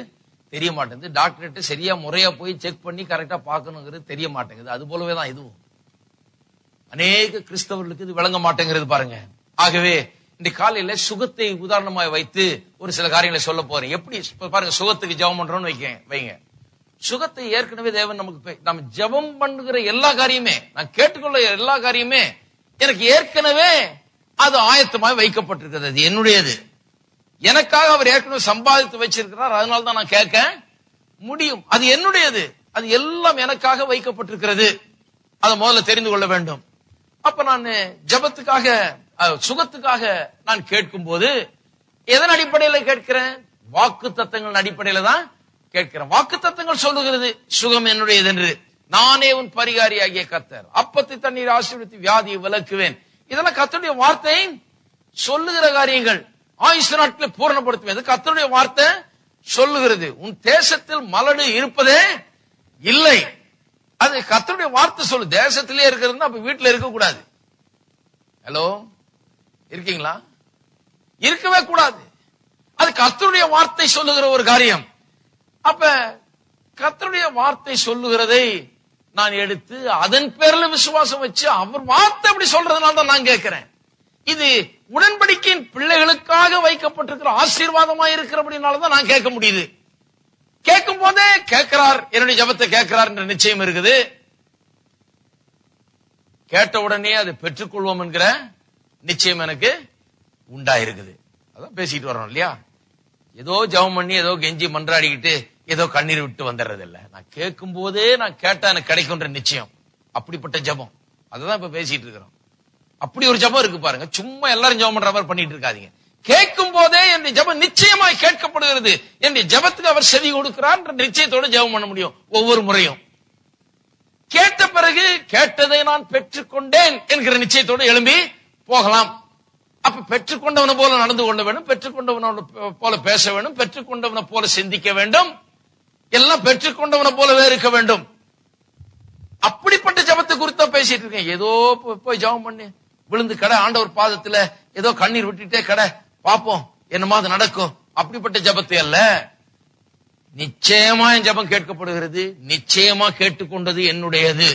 தெரிய மாட்டேங்குது. டாக்டர்கிட்ட சரியா முறையா போய் செக் பண்ணி கரெக்டா பார்க்கணுங்கிறது தெரிய மாட்டேங்குது. அது போலவேதான் இதுவும் அநேக கிறிஸ்தவர்களுக்கு இது விளங்க மாட்டேங்கிறது. பாருங்க, ஆகவே இந்த காலையில சுகத்தை உதாரணமாய் வைத்து ஒரு சில காரியங்களை சொல்ல போறேன். எப்படி பாருங்க, சுகத்துக்கு ஜெபம் பண்றோம்னு வைங்க. சுகத்தை ஏற்கனவே தேவன் நமக்கு, நம்ம ஜெபம் பண்ணுகிற எல்லா காரியமே, நான் கேட்டுக்கொள்ள எல்லா காரியமே எனக்கு ஏற்கனவே அது ஆயத்தமாய் வைக்கப்பட்டிருக்கிறது. அது என்னுடையது, எனக்காக அவர் ஏற்கனவே சம்பாதித்து வச்சிருக்கிறார். அதனால்தான் நான் கேட்க முடியும். அது என்னுடையது, அது எல்லாம் எனக்காக வைக்கப்பட்டிருக்கிறது. அதை முதல்ல தெரிந்து கொள்ள வேண்டும். அப்ப நான் ஜெபத்துக்காக, சுகத்துக்காக நான் கேட்கும் போது எதன் அடிப்படையில கேட்கிறேன்? வாக்கு தத்தங்கள் அடிப்படையில தான் கேட்கிறேன். வாக்கு தத்தங்கள் சொல்லுகிறது சுகம் என்னுடையது என்று. நானே உன் பரிகாரியாகிய கர்த்தர், அப்பத்தை தண்ணீர் ஆசீர்வதித்து வியாதியை விலக்குவேன். இதெல்லாம் கர்த்தருடைய வார்த்தை சொல்லுகிற காரியங்கள். ஆயுசு நாட்களை பூரணப்படுத்துவது கர்த்தருடைய வார்த்தை சொல்லுகிறது. உன் தேசத்தில் மலடு இருப்பதே இல்லை, அது கர்த்தருடைய வார்த்தை சொல்லு. தேசத்திலே இருக்கிறது, அப்ப வீட்டுல இருக்க கூடாது. ஹலோ, இருக்கீங்களா? இருக்கவே கூடாது. அது கர்த்தருடைய வார்த்தை சொல்லுகிற ஒரு காரியம். அப்ப கர்த்தருடைய வார்த்தை சொல்லுகிறதை நான் எடுத்து அதன் பேர்ல விசுவாசம் வச்சு அவர் வார்த்தை அப்படி சொல்றதுனால தான் நான் கேட்கிறேன். இது உடன்படிக்கையின் பிள்ளைகளுக்காக வைக்கப்பட்டிருக்கிற ஆசீர்வாதமா இருக்கிறபடினாலதான் நான் கேட்க முடியுது. கேட்கும் போதே கேட்கிறார், என்னுடைய ஜெபத்தை கேட்கிறார் என்ற நிச்சயம் இருக்குது. கேட்ட உடனே அதை பெற்றுக்கொள்வோம் என்கிற நிச்சயம் எனக்கு உண்டாயிருக்குது. அதான் பேசிட்டு வரோம் இல்லையா? ஏதோ ஜெபம் பண்ணி ஏதோ கெஞ்சி மன்றாடிக்கிட்டு ஏதோ கண்ணீர் விட்டு வந்துடுறது இல்ல. நான் கேட்கும் போதே நான் கேட்டா எனக்கு கிடைக்கும்ன்ற நிச்சயம், அப்படிப்பட்ட ஜெபம், அதுதான் இப்ப பேசிட்டு இருக்கிறோம். அப்படி ஒரு ஜெபம் இருக்கு பாருங்க. சும்மா எல்லாரும் ஜெபம் பண்ற மாதிரி பண்ணிட்டு இருக்காதீங்க. கேட்கும் போதே என்னுடைய ஜெபம் நிச்சயமாய் கேட்கப்படுகிறது. என்னுடைய ஜெபத்துக்கு அவர் செவி கொடுக்கிறார் என்ற நிச்சயத்தோட ஜெபம் பண்ண முடியும். ஒவ்வொரு முறையும் கேட்ட பிறகு கேட்டதை நான் பெற்றுக்கொண்டேன் என்கிற நிச்சயத்தோடு எழும்பி போகலாம். அப்ப பெற்றுக்கொண்டவனை போல நடந்து கொள்ள வேண்டும், பெற்றுக்கொண்டவனோட போல பேச வேண்டும், பெற்றுக்கொண்டவனை போல சிந்திக்க வேண்டும், எல்லாம் பெற்றுக்கொண்டவனை போலவே இருக்க வேண்டும். அப்படிப்பட்ட ஜெபத்தை குறித்தா பேசிட்டு இருக்கேன். ஏதோ போய் ஜெபம் பண்ணி விழுந்து கடை ஆண்டவர் பாதத்துல ஏதோ கண்ணீர் விட்டுட்டே கடை பாப்போம் என்னமா அது நடக்கும், அப்படிப்பட்ட ஜெபத்தை அல்ல. நிச்சயமா என் ஜெபம் கேட்கப்படுகிறது, நிச்சயமா கேட்டுக்கொண்டது என்னுடையது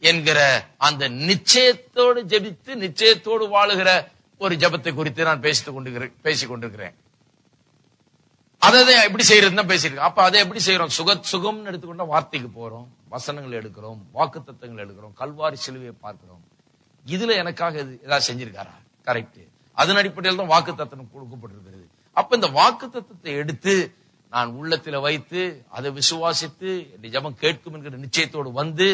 என்கிற அந்த நிச்சயத்தோடு ஜெபித்து நிச்சயத்தோடு வாழுகிற ஒரு ஜெபத்தை குறித்து நான் பேசிக் கொண்டிருக்கிறேன். அதை எப்படி செய்யறதுன்னு பேசிருக்கேன். அப்ப அதை எப்படி செய்யறோம்? சுகம்னு எடுத்துக்கொண்டா வார்த்தைக்கு போறோம், வசனங்கள் எடுக்கிறோம், வாக்கு தத்தங்கள் எடுக்கிறோம், கல்வாரி சிலுவையை பார்க்கிறோம். இதுல எனக்காக ஏதாவது செஞ்சிருக்காரா? கரெக்ட். அதன் அடிப்படையில் தான் வாக்கு தத்தம் கொடுக்கப்பட்டிருக்கிறது. அப்ப இந்த வாக்கு தத்தத்தை எடுத்து நான் உள்ளத்துல வைத்து அதை விசுவாசித்து என் ஜெபம் கேட்கும் என்கிற நிச்சயத்தோடு வந்து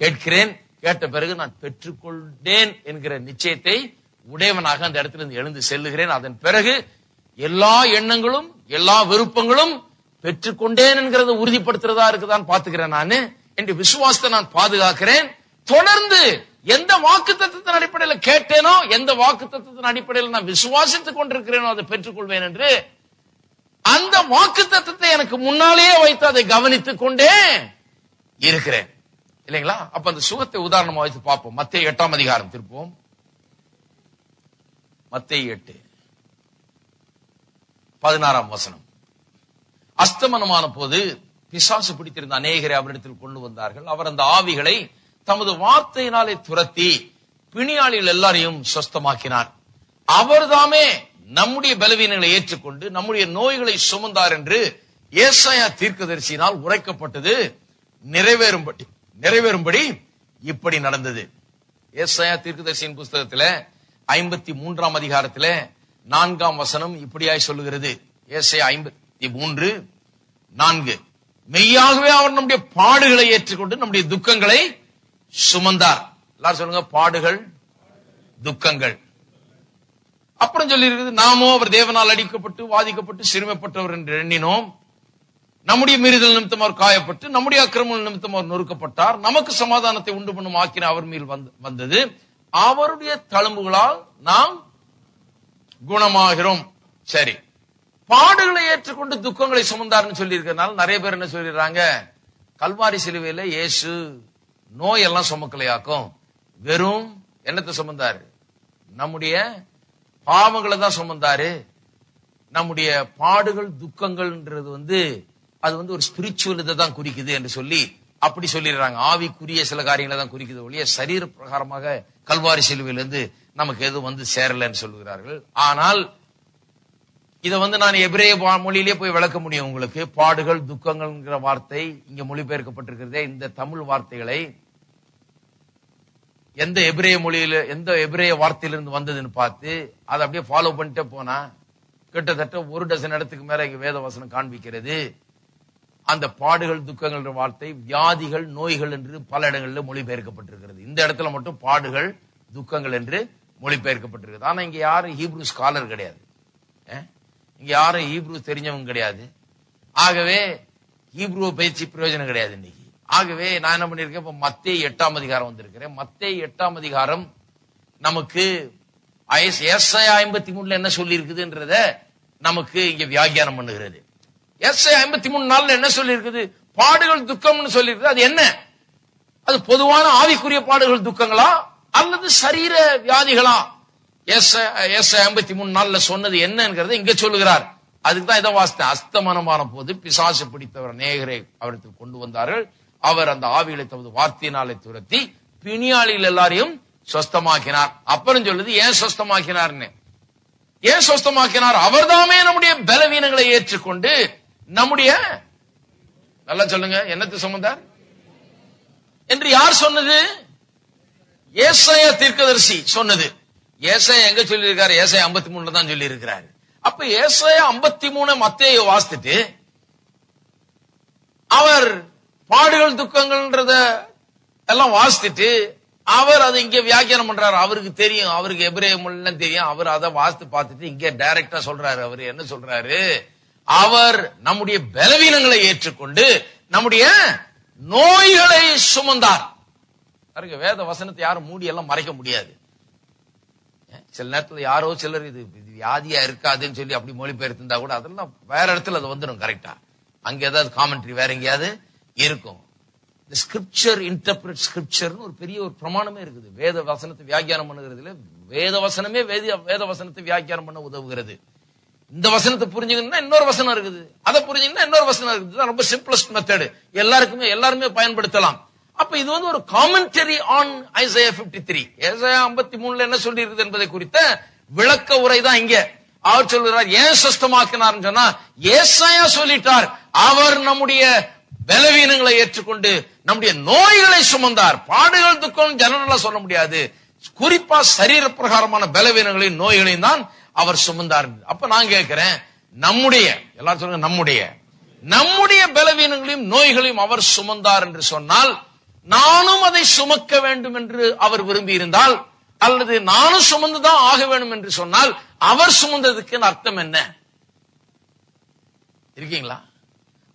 கேட்கிறேன். கேட்ட பிறகு நான் பெற்றுக்கொண்டேன் என்கிற நிச்சயத்தை உடையவனாக அந்த இடத்துல இருந்து எழுந்து செல்லுகிறேன். அதன் பிறகு எல்லா எண்ணங்களும் எல்லா விருப்பங்களும் பெற்றுக்கொண்டேன் என்கிறத உறுதிப்படுத்துறதா இருக்குதான் பாத்துக்கிறேன். நான் என் விசுவாசத்தை நான் பாதுகாக்கிறேன். தொடர்ந்து எந்த வாக்கு தத்துவத்தின் அடிப்படையில் கேட்டேனோ, எந்த வாக்கு தத்துவத்தின் அடிப்படையில் நான் விசுவாசித்துக் கொண்டிருக்கிறேனோ அதை பெற்றுக்கொள்வேன் என்று அந்த வாக்கு தத்துவத்தை எனக்கு முன்னாலேயே வைத்து அதை கவனித்துக் கொண்டே இருக்கிறேன். இல்லைங்களா? அப்ப அந்த சுகத்தை உதாரணமா வைத்து பார்ப்போம். மத்தேயு 8ஆம் அதிகாரம் திருப்போம். மத்தேயு 8:16 வசனம். அஸ்தமனமான போது பிசாசு பிடித்திருந்த அநேகரை அவரிடத்தில் கொண்டு வந்தார்கள். அவர் அந்த ஆவிகளை தமது வார்த்தையினாலே துரத்தி பிணியாளிகள் எல்லாரையும் சொஸ்தமாக்கினார். அவர்தாமே நம்முடைய பலவீனங்களை ஏற்றுக்கொண்டு நம்முடைய நோய்களை சுமந்தார் என்று ஏசாயா தீர்க்கதரிசியினால் உரைக்கப்பட்டது நிறைவேறும்படி இப்படி நடந்தது. ஏசாயா தீர்க்கதரிசியின் புஸ்தகத்திலே 53ஆம் அதிகாரத்திலே 4ஆம் வசனம் இப்படியாய் சொல்லுகிறது. ஏசாயா 53:4. மெய்யாகவே அவர் நம்முடைய பாடுகளை ஏற்றுக்கொண்டு நம்முடைய துக்கங்களை சுமந்தார். எல்லாரும் சொல்லுங்க, பாடுகள் துக்கங்கள். அப்புறம் சொல்லி இருக்குது, நாமோ அவர் தேவனால் அடிக்கப்பட்டு வாதிக்கப்பட்டு சிறுமைப்பட்டவர் என்று எண்ணினோம். நம்முடைய மீறுதல் நிமித்தம் அவர் காயப்பட்டு நம்முடைய அக்கிரமங்கள் நிமித்தம் அவர் நொறுக்கப்பட்டார். நமக்கு சமாதானத்தை உண்டு பண்ணும் ஆக்கின அவர் மேல் வந்தது. அவருடைய தழும்புகளால் நாம் குணமாகிறோம். சரி, பாடுகளை ஏற்றுக்கொண்டு துக்கங்களை சுமந்தார்னு சொல்லி இருக்கிறதுனால நிறைய பேர் என்ன சொல்லிடுறாங்க, கல்வாரி சிலுவையில இயேசு நோயெல்லாம் சுமக்கலையாக்கும், வெறும் என்னத்தை சுமந்தாரு, நம்முடைய பாவங்களை தான் சுமந்தாரு. நம்முடைய பாடுகள் துக்கங்கள்ன்றது அது ஒரு ஸ்பிரிச்சுவல் இதை தான் குறிக்குது என்று சொல்லி அப்படி சொல்லிடுறாங்க. ஆவிக்குரிய சில காரியங்களை தான் குறிக்குது ஒழிய சரீர பிரகாரமாக கல்வாரி சிலுவையிலிருந்து நமக்கு எதுவும் சேரலன்னு சொல்லுகிறார்கள். ஆனால் இதை நான் எபிரேய மொழியிலே போய் விளக்க முடியும் உங்களுக்கு. பாடுகள் துக்கங்கள்ங்கிற வார்த்தை இங்க மொழிபெயர்க்கப்பட்டிருக்கிறதே, இந்த தமிழ் வார்த்தைகளை எந்த எபிரேய மொழியில எந்த எபிரேய வார்த்தையிலிருந்து வந்ததுன்னு பார்த்து அதை அப்படியே ஃபாலோ பண்ணிட்டே போனா கிட்டத்தட்ட 1 டஜன் இடத்துக்கு மேல இங்க வேத வசனம் காண்பிக்கிறது. அந்த பாடுகள் துக்கங்கள் வார்த்தை வியாதிகள் நோய்கள் என்று பல இடங்களில் மொழிபெயர்க்கப்பட்டிருக்கிறது. இந்த இடத்துல மட்டும் பாடுகள் துக்கங்கள் என்று மொழிபெயர்க்கப்பட்டிருக்கிறது. ஆனா இங்க யாரும் ஹீப்ரூ ஸ்காலர் கிடையாது, இங்க யாரும் ஹீப்ரூ தெரிஞ்சவங்க கிடையாது. ஆகவே ஹீப்ரூ பயிற்சி பிரயோஜனம் கிடையாது இன்னைக்கு. ஆகவே நான் என்ன பண்ணிருக்கேன், இப்ப மத்தேயு 8ஆம் அதிகாரம் வந்திருக்கிறேன். மத்தேயு 8ஆம் அதிகாரம் நமக்கு ஏசாயா 53 என்ன சொல்லி இருக்குதுன்றத நமக்கு இங்க வியாக்கியானம் பண்ணுகிறது. ஏசாயா 53:4 என்ன சொல்லி இருக்குது, பாடுகள் துக்கம்னு சொல்லி இருக்குது. அது என்ன, அது பொதுவான ஆவிக்குரிய பாடுகள் துக்கங்களா அல்லது சரீர வியாதிகளா? ஏசாயா 53:4 சொன்னது என்னங்கிறத இங்க சொல்லுகிறார். அதுக்கு தான் இதை வாசித்தேன். அஸ்தமனமான போது பிசாசு பிடித்தவர் அநேகரை அவரிடத்தில் கொண்டு வந்தார்கள். அவர் அந்த ஆவிகளை தமது வார்த்தையினாலே துரத்தி பிணியாளிகள் எல்லாரையும் சொஸ்தமாக்கினார். அப்புறம் சொல்லுது ஏன் சொஸ்தமாக்கினார்னு. ஏன் சொஸ்தமாக்கினார்? அவர்தாமே நம்முடைய பலவீனங்களை ஏற்றுக்கொண்டு நம்முடைய, நல்லா சொல்லுங்க, என்னத்தை சுமந்தார் என்று யார் சொன்னது? ஏசாயா தீர்க்கதரிசி சொன்னது. ஏசாயா எங்க சொல்லி இருக்காரு? ஏசாயா 53 தான் சொல்லி இருக்கிறாரு. அப்ப ஏசாயா 53 மத்தேயு வாசித்துட்டு அவர் பாடுகள் துக்கங்கள்ன்றத எல்லாம் வாசித்துட்டு அவர் அதை இங்க வியாக்கியானம் பண்றாரு. அவருக்கு தெரியும், அவருக்கு எபிரேய மொழிலாம் தெரியும். அவர் அதை வாசித்து பார்த்துட்டு இங்க டைரக்டா சொல்றாரு. அவர் என்ன சொல்றாரு? அவர் நம்முடைய பலவீனங்களை ஏற்றுக்கொண்டு நம்முடைய நோய்களை சுமந்தார். வேத வசனத்தை யாரும் மூடி எல்லாம் மறைக்க முடியாது. சில நேரத்தில் யாரோ சிலர் இது வியாதியா இருக்காதுன்னு சொல்லி அப்படி மொழிபெயர்த்திருந்தா கூட அதெல்லாம் வேற இடத்துல அது வந்துடும் கரெக்டா. அங்க ஏதாவது காமெண்ட்ரி வேற எங்கேயாவது இருக்கும். ஸ்கிரிப்சர் இன்டர்பிரட் ஸ்கிரிப்சர்னு ஒரு பெரிய ஒரு பிரமாணமே இருக்குது. வேத வசனத்தை வியாக்கியானம் பண்ணுகிறதுல வேத வசனமே வேத வசனத்தை வியாக்கியானம் பண்ண உதவுகிறது. இந்த வசனத்தை புரிஞ்சுக்கணும்னா இன்னொரு வசனம் இருக்குது, அதை புரிஞ்சுக்கணும்னா இன்னொரு வசனம் இருக்குது. ரொம்ப சிம்பிளஸ்ட் மெத்தட், எல்லாருமே பயன்படுத்தலாம். அப்ப இது ஒரு காமெண்டரி ஆன் ஐசாயா 53. ஐசாயா 53 என்ன சொல்லி இருக்குது என்பதை குறித்த விளக்க உரை தான் இங்க. அவர் சொல்கிறார் ஏன் சுஸ்தமாக்கினார் சொன்னா, ஏசாயா சொல்லிட்டார் அவர் நம்முடைய பலவீனங்களை ஏற்றுக்கொண்டு நம்முடைய நோய்களை சுமந்தார். பாடுகள் துக்கம் ஜெனரலா சொல்ல முடியாது, குறிப்பா சரீர பிரகாரமான பலவீனங்களையும் நோய்களையும் தான் அவர் சுமந்தார். அப்ப நான் கேட்கிறேன், நம்முடைய, எல்லாரும் சொல்லுங்க, நம்முடைய பலவீனங்களையும் நோய்களையும் அவர் சுமந்தார் என்று சொன்னால், நானும் அதை சுமக்க வேண்டும் என்று அவர் விரும்பி இருந்தால், அல்லது நானும் சுமந்துதான் ஆக வேண்டும் என்று சொன்னால், அவர் சுமந்ததுக்கு அர்த்தம் என்ன? இருக்கீங்களா?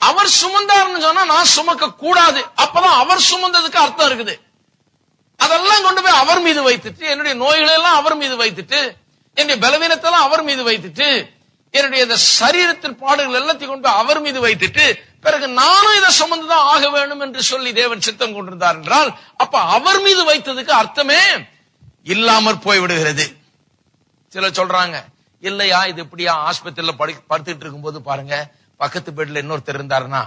அவர் சுமந்தார்னு சொன்னா நான் சுமக்க கூடாது, அப்பதான் அவர் சுமந்ததுக்கு அர்த்தம் இருக்குது. அதெல்லாம் கொண்டு போய் அவர் மீது வைத்துட்டு, என்னுடைய நோய்களை எல்லாம் அவர் மீது வைத்துட்டு, என்னுடைய பலவீனத்தை எல்லாம் அவர் மீது வைத்துட்டு, என்னுடைய இந்த சரீரத்தின் பாடுகள் எல்லாத்தையும் கொண்டு போய் அவர் மீது வைத்துட்டு, பிறகு நானும் இதை சுமந்துதான் ஆக வேண்டும் என்று சொல்லி தேவன் சித்தம் கொண்டிருந்தார் என்றால், அப்ப அவர் மீது வைத்ததுக்கு அர்த்தமே இல்லாமற் போய்விடுகிறது. சிலர் சொல்றாங்க, இல்லையா இது இப்படியா, ஆஸ்பத்திரியில படுத்துட்டு இருக்கும் போது பாருங்க, பக்கத்து பெட்ல இன்னொருத்தர் இருந்தாருன்னா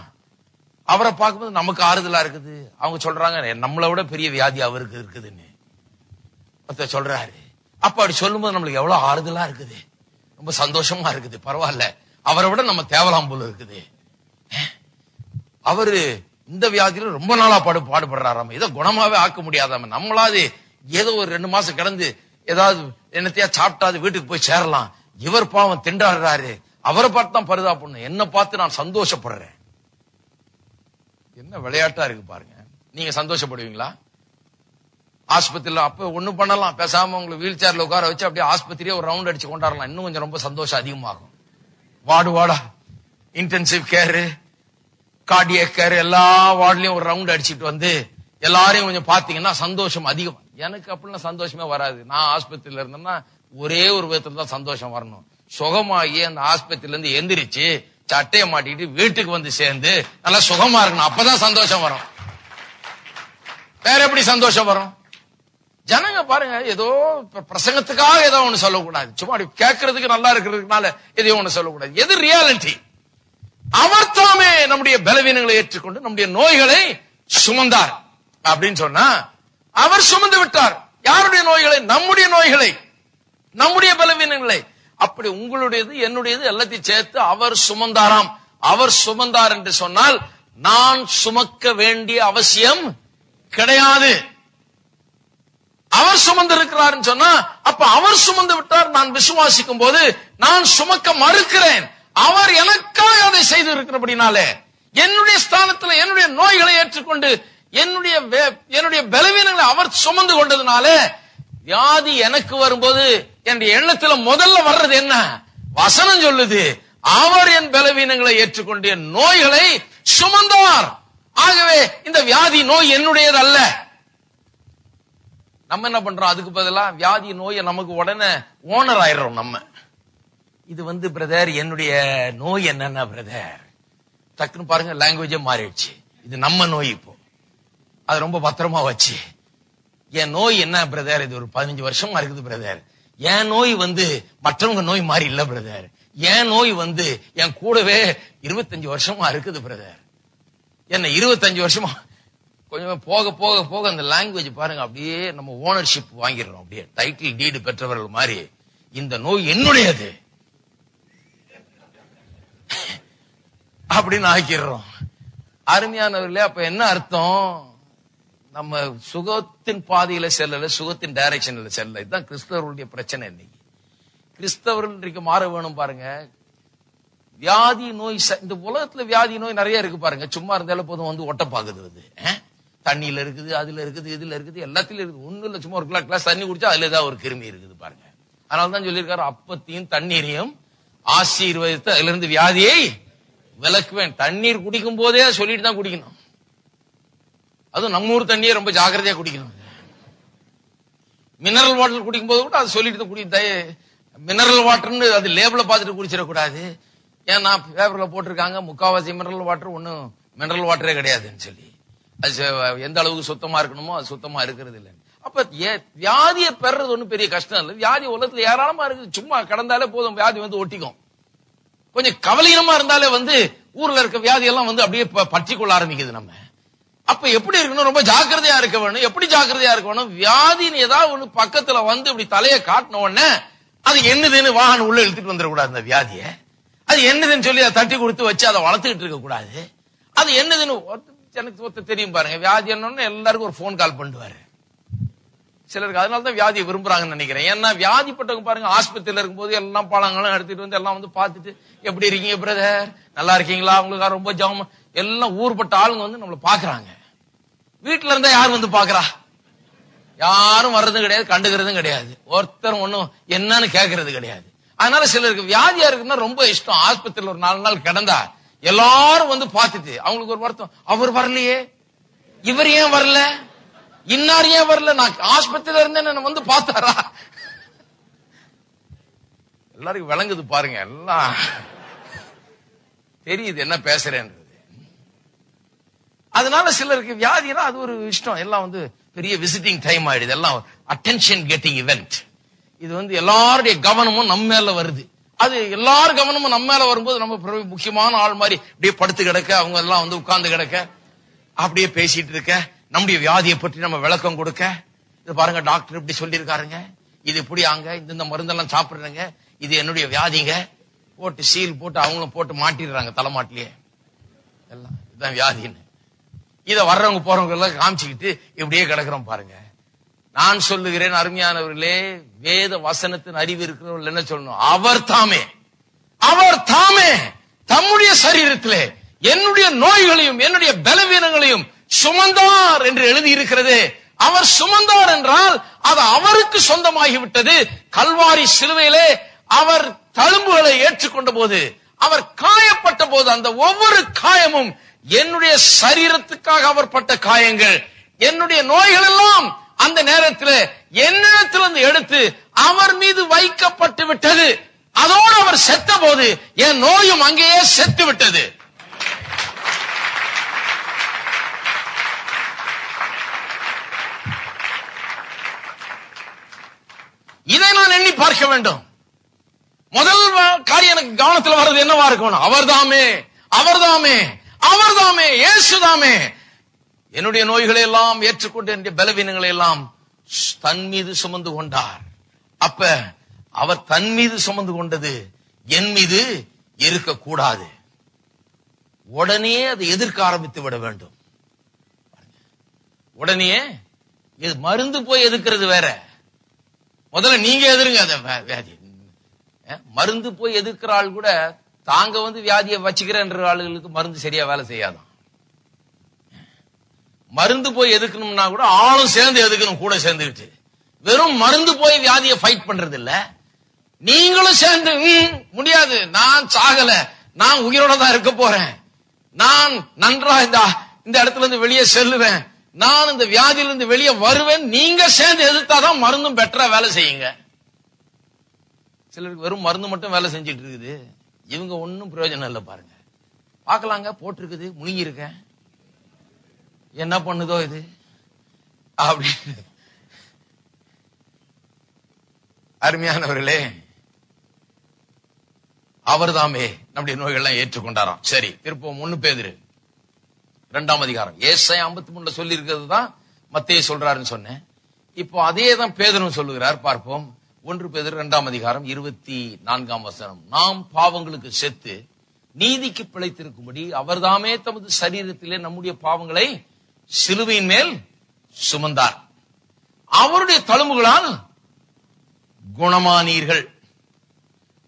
அவரை பார்க்கும்போது நமக்கு ஆறுதலா இருக்குது. அவங்க சொல்றாங்க, நம்மளை விட பெரிய வியாதி அவருக்கு இருக்குதுன்னு ஒருத்தர் சொல்றாரு. அப்ப அப்படி சொல்லும்போது நம்மளுக்கு எவ்வளவு ஆறுதலா இருக்குது, ரொம்ப சந்தோஷமா இருக்குது. பரவாயில்ல, அவரை விட நம்ம தேவலாம் போல இருக்குது. அவரு இந்த வியாதியில ரொம்ப நாளா பாடுபடுறாராம, இதை குணமாவே ஆக்க முடியாதாம, நம்மளாவது ஏதோ ஒரு 2 மாசம் கிடந்து ஏதாவது என்னத்தையா சாப்பிட்டாது வீட்டுக்கு போய் சேரலாம். இவர் பாவம் திண்டாடுறாரு, அவரை பார்த்து தான் பரிதாபப்படணும், என்ன பார்த்து நான் சந்தோஷப்படுறேன். என்ன விளையாட்டா இருக்கு பாருங்க. நீங்க சந்தோஷப்படுவீங்களா? ஆஸ்பத்திரியில அப்ப ஒண்ணு பண்ணலாம், பேசாம உங்களுக்கு வீல் சேர்ல உட்கார வச்சு அப்படியே ஆஸ்பத்திரியே ஒரு ரவுண்ட் அடிச்சு கொண்டாடலாம், இன்னும் கொஞ்சம் ரொம்ப சந்தோஷம் அதிகமாகும். வார்டா இன்டென்சிவ் கேர், கார்டியக் கேர், எல்லா வார்டுலயும் ஒரு ரவுண்ட் அடிச்சுட்டு வந்து எல்லாரையும் கொஞ்சம் பாத்தீங்கன்னா சந்தோஷம் அதிகம். எனக்கு அப்படின்னா சந்தோஷமே வராது. நான் ஆஸ்பத்திரியில இருந்தேன்னா ஒரே ஒரு விதத்துல தான் சந்தோஷம் வரணும், சுகமாகி அந்த ஆஸ்பத்திரியில இருந்து எந்திரிச்சு சட்டையை மாட்டிட்டு வீட்டுக்கு வந்து சேர்ந்து நல்லா சுகமா இருக்கணும், அப்பதான் சந்தோஷம் வரும். வேற எப்படி சந்தோஷம் வரும்? ஜனங்க பாருங்க, ஏதோ பிரசங்கத்துக்காக ஏதோ ஒண்ணு சொல்லக்கூடாது, சும்மா கேட்கறதுக்கு நல்லா இருக்கிறதுனால எதையோ ஒண்ணு சொல்லக்கூடாது. எது ரியாலிட்டி? அவர் தாமே நம்முடைய பலவீனங்களை ஏற்றுக்கொண்டு நம்முடைய நோய்களை சுமந்தார் அப்படின்னு சொன்னா, அவர் சுமந்து விட்டார். யாருடைய நோய்களை? நம்முடைய நோய்களை, நம்முடைய பலவீனங்களை. அப்படி உங்களுடையது என்னுடையது எல்லாத்தையும் சேர்த்து அவர் சுமந்தாராம். அவர் சுமந்தார் என்று சொன்னால் நான் சுமக்க வேண்டிய அவசியம் கிடையாது. அவர் சுமந்து இருக்கிறார் சொன்னா, அப்ப அவர் சுமந்து விட்டார். நான் விசுவாசிக்கும் போது நான் சுமக்க மறுக்கிறேன். அவர் எனக்காக அதை செய்து இருக்கிறபடினாலே, என்னுடைய ஸ்தானத்துல என்னுடைய நோய்களை ஏற்றுக்கொண்டு என்னுடைய பலவீனங்களை அவர் சுமந்து கொண்டதுனால, வியாதி எனக்கு வரும்போது என்னுடைய எண்ணத்துல முதல்ல வர்றது என்ன? வசனம் சொல்லுது, அவர் என் பலவீனங்களை ஏற்றுக்கொண்டு என் நோய்களை சுமந்தார். ஆகவே இந்த வியாதி நோய் என்னுடையது அல்ல. நம்ம என்ன பண்றோம்? அதுக்கு பதிலா வியாதி நோயை நமக்கு உடனே ஓனர் ஆயிடுறோம். நம்ம இது பிரதர், என்னுடைய நோய் என்னன்னா பிரதர், டக்குன்னு பாருங்க லாங்குவேஜே மாறிடுச்சு. இது நம்ம நோய். இப்போ அது ரொம்ப பத்திரமா வச்சு, என் நோய் என்ன பிரதர், இது ஒரு 15 வருஷமா இருக்குது பிரதர். என் நோய் மற்றவங்க நோய் மாதிரி இல்ல பிரதர். என் நோய் என் கூடவே 25 வருஷமா இருக்குது பிரதர். என்ன 25 வருஷமா கொஞ்சம் போக போக போக அந்த லாங்குவேஜ் பாருங்க, அப்படியே நம்ம ஓனர்ஷிப் வாங்கிடுறோம். அப்படியே டைட்டில் டீடு பெற்றவர்கள் மாதிரி இந்த நோய் என்னுடையது அப்படின்னு ஆக்கிடுறோம். அருமையானவர்களே, அப்ப என்ன அர்த்தம்? நம்ம சுகத்தின் பாதையில செல்லல, சுகத்தின் டைரக்ஷன்ல செல்லல. இதுதான் கிறிஸ்தவர்களுடைய பிரச்சனை. இன்னைக்கு கிறிஸ்தவர்கள் இன்றைக்கு மாற வேணும். பாருங்க, வியாதி நோய், இந்த உலகத்துல வியாதி நோய் நிறைய இருக்கு பாருங்க. சும்மா இருந்தாலும் போதும் ஒட்ட பாக்குறது, தண்ணியில இருக்குது, அதுல இருக்குது, இதுல இருக்குது, எல்லாத்திலும் இருக்குது. ஒண்ணு இல்ல, சும்மா ஒரு கிளாஸ் தண்ணி குடிச்சா அதுல ஏதாவது ஒரு கிருமி இருக்குது பாருங்க. அதனாலதான் சொல்லியிருக்காரு, அப்பத்தையும் தண்ணீரையும் ஆசீர்வதித்து அதுல இருந்து வியாதியை விலக்குவேன். தண்ணீர் குடிக்கும் போதே சொல்லிட்டு தான் குடிக்கணும். அதுவும் நம்ம ஊர் தண்ணியை ரொம்ப ஜாக்கிரதையா குடிக்கணும். மினரல் வாட்டர் குடிக்கும் போது கூட அது சொல்லிட்டு தான் குடிக்க. மினரல் வாட்டர்னு அது லேபிள பார்த்துட்டு குடிச்சிடக்கூடாது. ஏன்னா பேப்பர்ல போட்டிருக்காங்க முக்காவாசி மினரல் வாட்டர் ஒன்னும் மினரல் வாட்டரே கிடையாதுன்னு சொல்லி. அது எந்த அளவுக்கு சுத்தமா இருக்கணுமோ அது சுத்தமா இருக்கிறது இல்லை. அப்ப வியாதியை பெறது ஒன்னும் பெரிய கஷ்டம் இல்லை. வியாதி உலகத்துல ஏராளமா இருக்குது. சும்மா கடந்தாலே போதும் வியாதி ஒட்டிக்கும். கொஞ்சம் கவலையமா இருந்தாலே ஊர்ல இருக்க வியாதி எல்லாம் அப்படியே பற்றி கொள்ள ஆரம்பிக்குது. நம்ம அப்ப எப்படி இருக்கணும்? ரொம்ப ஜாக்கிரதையா இருக்க வேணும். எப்படி ஜாக்கிரதையா இருக்க வேணும்? வியாதின்னு ஏதாவது ஒண்ணு பக்கத்துல இப்படி தலையை காட்டின உடனே அது என்னதுன்னு வாகனம் உள்ள இழுத்துட்டு வந்துடக்கூடாது. அந்த வியாதிய அது என்னதுன்னு சொல்லி அதை தட்டி கொடுத்து வச்சு அதை வளர்த்துக்கிட்டு இருக்க கூடாது. அது என்னதுன்னு எனக்கு தெரியும் பாருங்க. வியாதி என்னன்னு எல்லாருக்கும் ஒரு போன் கால் பண்ணுவாரு. சிலருக்கு அதனாலதான் வியாதியை விரும்புறாங்கன்னு நினைக்கிறேன். ஏன்னா வியாதிப்பட்டவங்க பாருங்க, ஆஸ்பத்திரியில இருக்கும்போது எல்லாம் பழங்களும் எடுத்துட்டு வந்து எல்லாம் வந்து பார்த்துட்டு, எப்படி இருக்கீங்க பிரதர், நல்லா இருக்கீங்களா, உங்களுக்கு ரொம்ப ஜாம, எல்லாம் ஊர்பட்ட ஆளுங்க வந்து நம்மள பாக்குறாங்க. வீட்டுல இருந்தா யாரும் வந்து பாக்குறா? யாரும் வர்றதும் கிடையாது, கண்டுக்கிறதும் கிடையாது, ஒருத்தர் ஒண்ணும் என்னன்னு கேட்கறது கிடையாது. அதனால சிலருக்கு வியாதியா இருக்குன்னா ரொம்ப இஷ்டம். ஆஸ்பத்திரியில ஒரு 4 நாள் கிடந்தா எல்லாரும் வந்து பார்த்துட்டு அவங்களுக்கு ஒரு வருத்தம், அவர் வரலையே, இவர் ஏன் வரல, இன்னார் ஏன் வரல, நான் ஆஸ்பத்திரியில இருந்தேன் வந்து பார்த்தாரா? எல்லாருக்கும் விளங்குது பாருங்க, எல்லாம் தெரியுது என்ன பேசுறேன்றது. அதனால சிலருக்கு வியாதினா அது ஒரு இஷ்டம், எல்லாம் வந்து பெரிய விசிட்டிங் டைம் ஆயிடுது, எல்லாம் அட்டென்ஷன் கெட்டிங் இவெண்ட். இது வந்து எல்லாருடைய கவனமும் நம்ம மேல வருது. அது எல்லாரும் கவனமும் நம்ம மேல வரும்போது நம்ம முக்கியமான ஆள் மாதிரி அப்படியே படுத்து கிடக்க, அவங்க எல்லாம் வந்து உட்கார்ந்து கிடக்க, அப்படியே பேசிட்டு இருக்க, நம்முடைய வியாதியை பற்றி நம்ம விளக்கம் கொடுக்க, இது பாருங்க டாக்டர் இப்படி சொல்லியிருக்காருங்க, இது இப்படி அங்க இந்த மருந்தெல்லாம் சாப்பிடுறேங்க, இது என்னுடைய வியாதிங்க, போட்டு சீல் போட்டு அவங்களும் போட்டு மாட்டிடுறாங்க தலைமாட்டிலேயே, எல்லாம் இதுதான் வியாதின்னு. இத வர்றவங்க போறவங்க எல்லாம் காமிச்சுக்கிட்டு இப்படியே கிடக்குறோம் பாருங்க. நான் சொல்லுகிறேன் அருமையானவர்களே, வேத வசனத்தின் அறிவு இருக்கிறவர்கள் என்ன சொல்லணும்? அவர் தாமே தம்முடைய சரீரத்திலே என்னுடைய நோய்களையும் என்னுடைய பலவீனங்களையும் சுமந்தார் என்று எழுதி இருக்கிறது. அவர் சுமந்தார் என்றால் அது அவருக்கு சொந்தமாகிவிட்டது. கல்வாரி சிலுவையிலே அவர் தழும்புகளை ஏற்றுக்கொண்ட போது, அவர் காயப்பட்ட போது, அந்த ஒவ்வொரு காயமும் என்னுடைய சரீரத்துக்காக அவர் பட்ட காயங்கள். என்னுடைய நோய்கள் எல்லாம் அந்த நேரத்தில் என்னிடத்திலிருந்து எடுத்து அவர் மீது வைக்கப்பட்டு விட்டது. அதோடு அவர் செத்த போது என் நோயும் அங்கேயே செத்து விட்டது. இதை நான் எண்ணி பார்க்க வேண்டும். முதல் காரியம் எனக்கு கவனத்தில் வர்றது என்னவா இருக்கணும்? அவர்தாமே இயேசுதாமே என்னுடைய நோய்களை எல்லாம் ஏற்றுக்கொண்டு என்னுடைய பலவீனங்களை எல்லாம் தன் மீது சுமந்து கொண்டார். அப்ப அவர் தன் மீது சுமந்து கொண்டது என் மீது இருக்கக்கூடாது. உடனே அதை எதிர்க்க ஆரம்பித்து விட வேண்டும். உடனே மருந்து போய் எதிர்க்கிறது வேற, முதல்ல நீங்க எதிருங்க அத வியாதி. மருந்து போய் எதிர்க்கிற ஆள் கூட தாங்க வந்து வியாதியை வச்சுக்கிறேன்ற ஆளுகளுக்கு மருந்து சரியா வேலை செய்யாதான். மருந்து போய் எதுக்கணும்னா கூட ஆளும் சேர்ந்து எதுக்கணும், கூட சேர்ந்துக்கிட்டு. வெறும் மருந்து போய் வியாதியை ஃபைட் பண்றது இல்ல, நீங்களும் சேர்ந்து முடியாது, நான் சாகல, நான் உயிரோட தான் இருக்க போறேன், நான் நன்றா இந்த இடத்துல இருந்து வெளியே செல்லுவேன், நான் இந்த வியாதியிலிருந்து வெளியே வருவேன், நீங்க சேர்ந்து எதிர்த்தாதான் மருந்தும் பெட்டரா வேலை செய்யுங்க. சிலருக்கு வெறும் மருந்து மட்டும் வேலை செஞ்சிட்டு இருக்குது, இவங்க ஒன்னும் பிரயோஜனம் இல்லை பாருங்க. பாக்கலாங்க, போட்டிருக்குது, முழுங்கி இருக்கேன், என்ன பண்ணுதோ இது அப்படின்னு. அருமையானவர்களே, அவர்தாமே நம்முடைய நோய்கள்லாம் ஏற்றுக்கொண்டாராம். சரி, திருப்பம் 1 பேதுரு 2ஆம் அதிகாரம். ஏசாயா 53 சொல்லி இருக்கிறது தான் மத்தேயு சொல்றாருன்னு சொன்னேன். இப்போ அதே தான் பேதுரு சொல்லுகிறார். பார்ப்போம். 1 பேதுரு 2ஆம் அதிகாரம் 24ஆம் வசனம். நாம் பாவங்களுக்கு செத்து நீதிக்கு பிழைத்திருக்கும்படி அவர்தாமே தமது சரீரத்திலே நம்முடைய பாவங்களை சிலுவையின் மேல் சுமந்தார், அவருடைய தழும்புகளால் குணமானீர்கள்.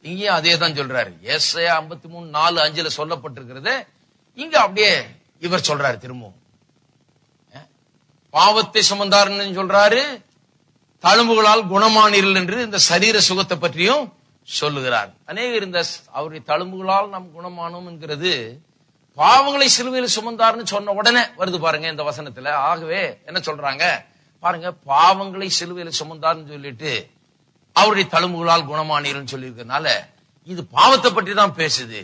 இங்கே அதே தான் சொல்றாரு. ஏசாயா 53:4-5 சொல்லப்பட்டிருக்கிறது. இங்க அப்படியே இவர் சொல்றாரு திரும்பவும். பாவத்தை சுமந்தார்னு சொல்றாரு, தழும்புகளால் குணமானீர்கள் என்று இந்த சரீர சுகத்தை பற்றியும் சொல்லுகிறார். அநேகர் இந்த அவருடைய தழும்புகளால் நாம் குணமானோம் என்கிறது பாவங்களை சிலுவையில் சுமந்தார்னு சொன்ன உடனே வருது பாருங்க இந்த வசனத்துல. ஆகவே என்ன சொல்றாங்க பாருங்க, பாவங்களை சிலுவையில் சுமந்தார்னு சொல்லிட்டு அவருடைய தழும்புகளால் குணமானீர்கள் சொல்லி இருக்கனால இது பாவத்தை பற்றி தான் பேசுது.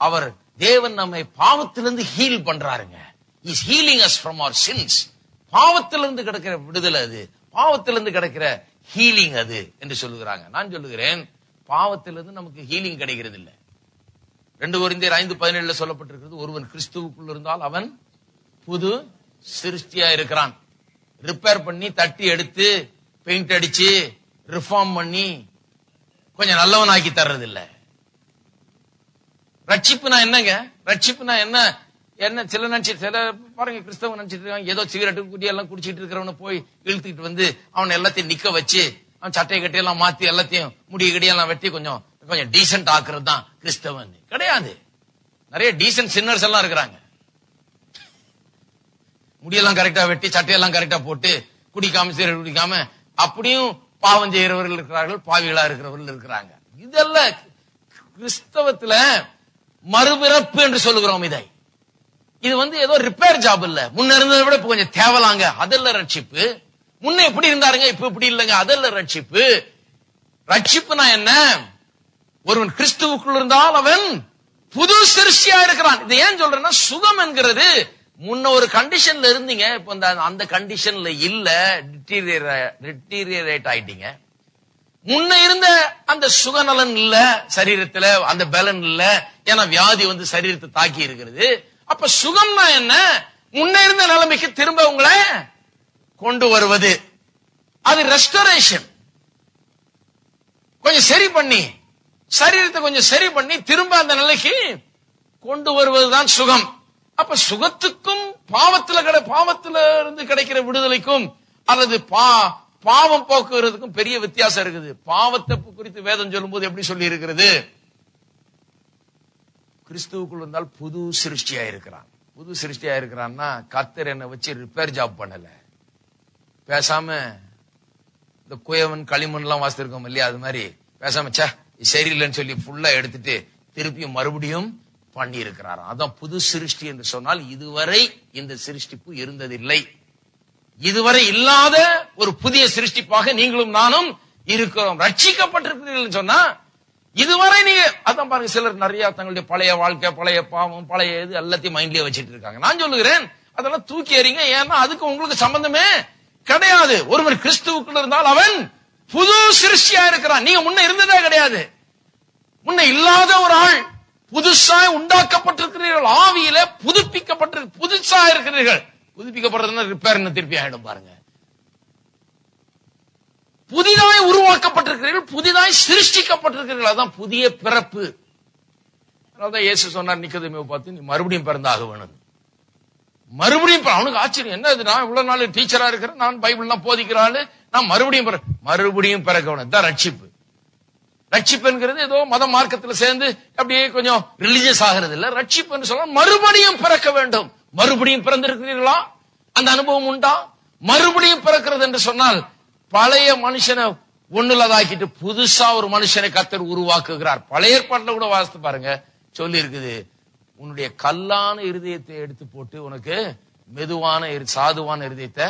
அவர் தேவன் நம்மை பாவத்திலிருந்து ஹீல் பண்றாருங்க. Is healing us from our sins. பாவத்திலிருந்து கிடைக்கிற விடுதலை அது, பாவத்திலிருந்து கிடைக்கிற ஹீலிங் அது என்று சொல்லுகிறாங்க. நான் சொல்லுகிறேன், பாவத்திலிருந்து நமக்கு ஹீலிங் கிடைக்கிறது இல்லை. 2 கொரிந்தியர் 5:17 சொல்லப்பட்டிருக்கிறது, ஒருவன் கிறிஸ்துவுக்குள் இருந்தால் அவன் புது சிருஷ்டியா இருக்கிறான். ரிப்பேர் பண்ணி தட்டி எடுத்து பெயிண்ட் அடிச்சு ரிஃபார்ம் பண்ணி கொஞ்சம் நல்லவன் ஆக்கி தர்றது இல்ல. ரட்சிப்புனா என்னங்க? ரட்சிப்புனா என்ன? என்ன சில பாருங்க கிறிஸ்தவங்க நினைச்சிட்டு இருக்காங்க ஏதோ சிகரெட்டு குடி எல்லாம் குடிச்சிட்டு இருக்கிறவன போய் இழுத்துக்கிட்டு வந்து அவன் எல்லாத்தையும் நிக்க வச்சு அவன் சட்டையை கட்டி எல்லாம் மாத்தி எல்லாத்தையும் முடிய கடியெல்லாம் வெட்டி கொஞ்சம் கொஞ்சம் டீசென்ட் ஆக்குறது தான் கிறிஸ்தவன் கிடையாது. நிறைய டீசென்ட் சின்னர்ஸ் எல்லாம் இருக்கிறாங்க. முடியெல்லாம் கரெக்டா வெட்டி சட்டையெல்லாம் கரெக்டா போட்டு குடிக்காம சிகரெட் குடிக்காம அப்படியும் பாவம் செய்கிறவர்கள் இருக்கிறார்கள், பாவிகளா இருக்கிறவர்கள் இருக்கிறாங்க. இதெல்லாம் கிறிஸ்தவத்துல மறுபிறப்பு என்று சொல்லுகிறோம். இது ஏதோ ரிப்பேர் ஜாப் இல்ல, முன்ன இருந்ததை விட இப்ப கொஞ்சம் தேவலாங்க, அதெல்லாம் ரட்சிப்பு. முன்ன எப்படி இருந்தாருங்க இப்ப இப்படி இல்லைங்க, அதெல்லாம் ரட்சிப்பு. ரட்சிப்புனா என்ன? ஒருவன் கிறிஸ்துவுக்குள் இருந்தால் அவன் புது சிருஷ்டியா இருக்கிறான். இது ஏன் சொல்றேன்னா சுகம் என்கிறது முன்ன ஒரு கண்டிஷன்ல இருந்தீங்க, இப்ப அந்த கண்டிஷன்ல இல்ல, டிட்டீரியரேட் ஆயிட்டீங்க. முன்ன இருந்த அந்த சுகநலன் இல்ல சரீரத்துல, அந்த பலன் இல்ல, ஏன்னா வியாதி சரீரத்தை தாக்கி இருக்கிறது. அப்ப சுகம்னா என்ன? முன்ன இருந்த நிலைமைக்கு திரும்ப உங்களை கொண்டு வருவது, அது ரெஸ்டோரேஷன். கொஞ்சம் சரி பண்ணி சரீரத்தை கொஞ்சம் சரி பண்ணி திரும்ப அந்த நிலைக்கு கொண்டு வருவதுதான் சுகம். அப்ப சுகத்துக்கும் பாவத்துல இருந்து கிடைக்கிற விடுதலைக்கும் அல்லது பாவம் போக்குறதுக்கும் பெரிய வித்தியாசம் இருக்குது. பாவத்தை குறித்து வேதம் சொல்லும் போது எப்படி சொல்லி இருக்கிறது? கிறிஸ்துவுக்குள் வந்தால் புது சிருஷ்டியா இருக்கிறான். புது சிருஷ்டியா இருக்கிறான்னா கர்த்தர் என்ன வச்சு ரிப்பேர் ஜாப் பண்ணல. பேசாம இந்த குயவன் களிமண் எல்லாம் வாசித்திருக்கோம் இல்லையா, அது மாதிரி பேசாம சரியில்லைன்னு சொல்லி ஃபுல்லா எடுத்துட்டு திருப்பியும் மறுபடியும் பண்ணி இருக்கிறார். அதான் புது சிருஷ்டி என்று சொன்னால் இதுவரை இந்த சிருஷ்டிப்பு இருந்ததில்லை. இதுவரை இல்லாத ஒரு புதிய சிருஷ்டிப்பாக நீங்களும் நானும் இருக்கிறோம். ரட்சிக்கப்பட்டிருக்கிறீர்கள் சொன்னா இதுவரை நீங்க அதான் பாருங்க, சிலர் நிறைய தங்களுடைய பழைய வாழ்க்கை, பழைய பாவம், பழைய இது எல்லாத்தையும் மைண்ட்லயே வச்சிட்டு இருக்காங்க. நான் சொல்லுகிறேன் அதெல்லாம் தூக்கி எறிங்க. ஏன்னா அதுக்கு உங்களுக்கு சம்பந்தமே கிடையாது. ஒருவர் கிறிஸ்துவுக்குள் இருந்தால் அவன் புது சிருஷ்டியா இருக்கிறான். நீங்க முன்ன இருந்ததே கிடையாது. முன்ன இல்லாத ஒரு ஆள் புதுசாய் உண்டாக்கப்பட்டிருக்கிறீர்கள். ஆவியில புதுசா இருக்கிறீர்கள். புதுப்பிக்கப்படுறதுன்னா ரிப்பேர் திருப்பி ஆயிடும் பாருங்க. புதிதாய் உருவாக்கப்பட்டிருக்கிறீர்கள், புதிதாய் சிருஷ்டிக்கப்பட்டிருக்கிறீர்கள். அதான் புதிய பிறப்பு. அதான் இயேசு சொன்னார் நிக்கோதேமுவை பார்த்து, நீ மறுபடியும் பிறந்தாக வேணும். மறுபடியும் அவனுக்கு ஆச்சரியம், என்ன இது, நான் இவ்வளவு நாள் டீச்சரா இருக்கிறேன், நான் பைபிள்லாம் போதிக்கிறாள், நான் மறுபடியும் பிறக்க வேணும். தான் ரட்சிப்பு. ரட்சிப்புங்கிறது ஏதோ மத மார்க்கத்துல சேர்ந்து அப்படியே கொஞ்சம் ரிலிஜியஸ் ஆகிறது இல்ல. ரட்சிப்பு சொல்ல மறுபடியும் பிறக்க வேண்டும். மறுபடியும் பிறந்திருக்கிறீர்களா? அந்த அனுபவம் உண்டா? மறுபடியும் பிறக்கிறது என்று சொன்னால் பழைய மனுஷனை ஒண்ணுலதாக்கிட்டு புதுசா ஒரு மனுஷனை கர்த்தர் உருவாக்குகிறார். பழைய ஏற்பாட்டுல கூட வாசித்து பாருங்க, சொல்லி இருக்குது, உன்னுடைய கல்லான இருதயத்தை எடுத்து போட்டு உனக்கு மெதுவான சாதுவான இருதயத்தை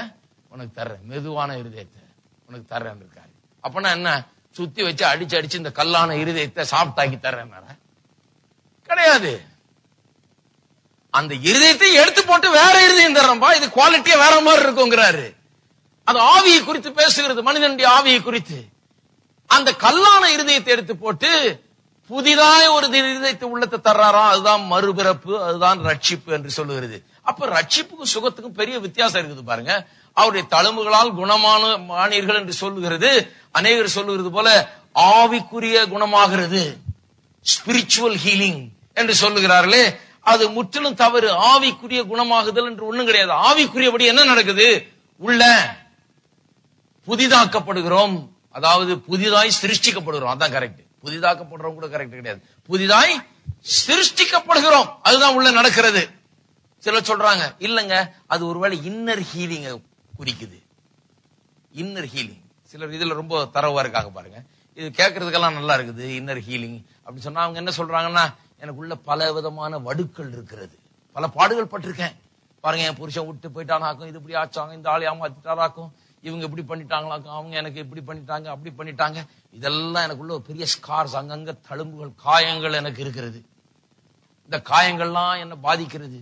உனக்கு தர்றேன், மெதுவான இருதயத்தை உனக்கு தர்றேன் இருக்காரு. அப்பனா என்ன, சுத்தி வச்சு அடிச்சு இந்த கல்லான இருதயத்தை சாப்பிட்டாக்கி தர்றேன் கிடையாது. அந்த இருதயத்தை எடுத்து போட்டு வேற இருதயம் தர்றம்பா, இது குவாலிட்டியா வேற மாதிரி இருக்குங்கிறாரு. அது ஆவியை குறித்து பேசுகிறது, மனிதனுடைய ஆவியை குறித்து. அந்த கல்லான இருதயத்தை எடுத்து போட்டு புதிதாய் ஒரு இருதயத்தை உள்ளத்தை தர்றாரா, அதுதான் மறுபிறப்பு, அதுதான் ரட்சிப்பு என்று சொல்லுகிறது. அப்ப ரட்சிப்புக்கும் சுகத்துக்கும் பெரிய வித்தியாசம் இருக்குது பாருங்க. அவருடைய தழும்புகளால் குணமானீர்கள் என்று சொல்லுகிறது. அநேகர் சொல்லுகிறது போல ஆவிக்குரிய குணமாகிறது, ஸ்பிரிச்சுவல் ஹீலிங் என்று சொல்லுகிறார்களே, அது முற்றிலும் தவறு. ஆவிக்குரிய குணமாகுதல் என்று ஒண்ணும் கிடையாது. ஆவிக்குரியபடி என்ன நடக்குது? உள்ள புதிதாக்கப்படுகிறோம், அதாவது புதிதாய் சிருஷ்டிக்கப்படுகிறோம். அதான் கரெக்ட். புதிதாக்கப்படுறோம் கூட கரெக்ட் கிடையாது, புதிதாய் சிருஷ்டிக்கப்படுகிறோம், அதுதான் உள்ள நடக்கிறது. சிலர் சொல்றாங்க இல்லங்க, அது ஒருவேளை இன்னர் ஹீலிங் குறிக்குது. இன்னர் ஹீலிங், சிலர் இதுல ரொம்ப தரவா இருக்காங்க பாருங்க. இது கேட்கறதுக்கெல்லாம் நல்லா இருக்குது, இன்னர் ஹீலிங் அப்படின்னு சொன்னா அவங்க என்ன சொல்றாங்கன்னா, எனக்குள்ள பல விதமான வடுக்கள் இருக்கிறது, பல பாடுகள் பட்டிருக்கேன் பாருங்க. என் புருஷன் விட்டு போயிட்டானாக்கும், இது இப்படி ஆச்சாங்க, இந்த ஆளை ஏமாத்திட்டாராக்கும், இவங்க இப்படி பண்ணிட்டாங்களாக்கும், அவங்க எனக்கு இப்படி பண்ணிட்டாங்க, அப்படி பண்ணிட்டாங்க. இதெல்லாம் எனக்குள்ள பெரிய ஸ்கார்ஸ், அங்கங்க தழும்புகள், காயங்கள் எனக்கு இருக்கிறது. இந்த காயங்கள்லாம் என்ன பாதிக்கிறது,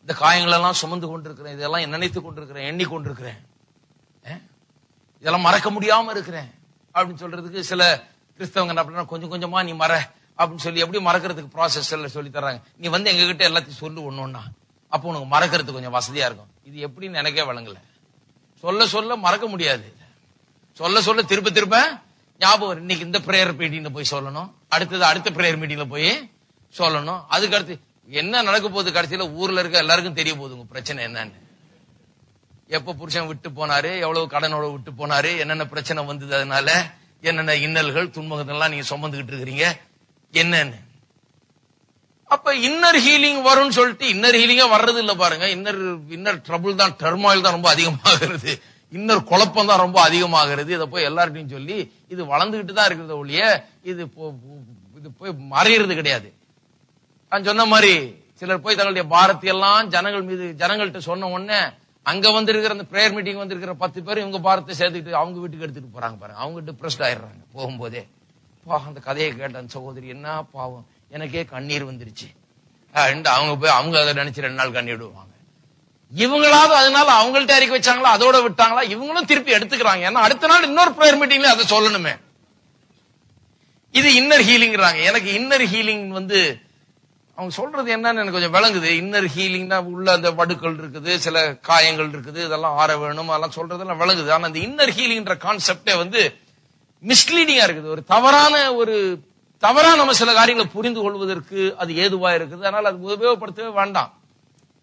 இந்த காயங்கள் எல்லாம் சுமந்து கொண்டிருக்கிறேன், இதெல்லாம் நினைத்துக் கொண்டிருக்கிறேன், எண்ணிக்கொண்டிருக்கிறேன், இதெல்லாம் மறக்க முடியாம இருக்கிறேன் அப்படின்னு சொல்றதுக்கு சில கிறிஸ்தவங்க என்ன பண்றாங்க, கொஞ்சம் கொஞ்சமா நீ மற அப்படின்னு சொல்லி எப்படி மறக்கிறதுக்கு ப்ராசஸ் எல்லாம் சொல்லி தர்றாங்க. நீ எங்க கிட்ட எல்லாத்தையும் சொல்லு ஒன்னொன்னா, அப்போ உனக்கு மறக்கிறதுக்கு கொஞ்சம் வசதியா இருக்கும். இது எப்படின்னு எனக்கே வழங்கல. சொல்ல சொல்ல மறக்க முடியாது, சொல்ல சொல்ல திருப்ப திருப்ப ஞாபகம். இன்னைக்கு இந்த பிரேயர் மீட்டிங்ல போய் சொல்லணும், அடுத்தது அடுத்த பிரேயர் மீட்டிங்ல போய் சொல்லணும், அதுக்கு அடுத்து என்ன நடக்க போகுது கடைசியில ஊர்ல இருக்க எல்லாருக்கும் தெரிய போகுது உங்க பிரச்சனை என்னன்னு. எப்ப புருஷன் விட்டு போனாரு, எவ்வளவு கடனோட விட்டு போனாரு, என்னென்ன பிரச்சனை வந்தது, அதனால என்னென்ன இன்னல்கள் துன்பங்கள்லாம் நீங்க சுமந்துகிட்டு இருக்கிறீங்க என்னன்னு. அப்ப இன்னர் ஹீலிங் வரும்னு சொல்லிட்டு இன்னர் ஹீலிங்கா வர்றது இல்ல பாருங்க. இன்னர் ட்ரபிள் தான், டர்மாயில் தான் ரொம்ப அதிகமாகிறது, இன்னர் குழப்பம் தான் ரொம்ப அதிகமாகிறது. இதை போய் எல்லார்ட்டையும் சொல்லி இது வளர்ந்துகிட்டு தான் இருக்கிறத ஒழிய இது போய் மறையிறது கிடையாது. நான் சொன்ன மாதிரி சிலர் போய் தங்களுடைய பாரத்தை எல்லாம் ஜனங்கள்கிட்ட சொன்ன உடனே அங்க வந்திருக்கிற அந்த பிரேயர் மீட்டிங் வந்திருக்கிற 10 பேர் இவங்க பாரத்தை சேர்த்துக்கிட்டு அவங்க வீட்டுக்கு எடுத்துட்டு போறாங்க பாருங்க. அவங்க டிப்ரெஸ்ட் ஆயிடுறாங்க போகும்போதே. அந்த கதையை கேட்ட சகோதரி என்ன பாவம், எனக்கே கண்ணீர் வந்துருச்சு. அவங்க போய் அவங்க அதை நினைச்சு 2 நாள் கண்ணீர் விடுவாங்க. இவங்களாவது அதனால அவங்கள்ட்ட அறிக்கை வச்சாங்களா, அதோட விட்டாங்களா, இவங்களும் திருப்பி எடுத்துக்கிறாங்க. ஏன்னா அடுத்த நாள் இன்னொரு பிரேயர் மீட்டிங்ல அதை சொல்லணுமே. இது இன்னர் ஹீலிங்றாங்க. எனக்கு இன்னர் ஹீலிங் அவங்க சொல்றது என்னன்னு எனக்கு கொஞ்சம் விளங்குது. இன்னர் ஹீலிங்னா உள்ள அந்த வடுக்கள் இருக்குது, சில காயங்கள் இருக்குது, இதெல்லாம் ஆற வேணும், அதெல்லாம் சொல்றதெல்லாம் விளங்குது. ஆனா அந்த இன்னர் ஹீலிங்ன்ற கான்செப்டே மிஸ்லீடிங்கா இருக்குது. ஒரு தவறா நம்ம சில காரியங்களை புரிந்து கொள்வதற்கு அது ஏதுவா இருக்குது. அதனால அது உபயோகப்படுத்தவே வேண்டாம்.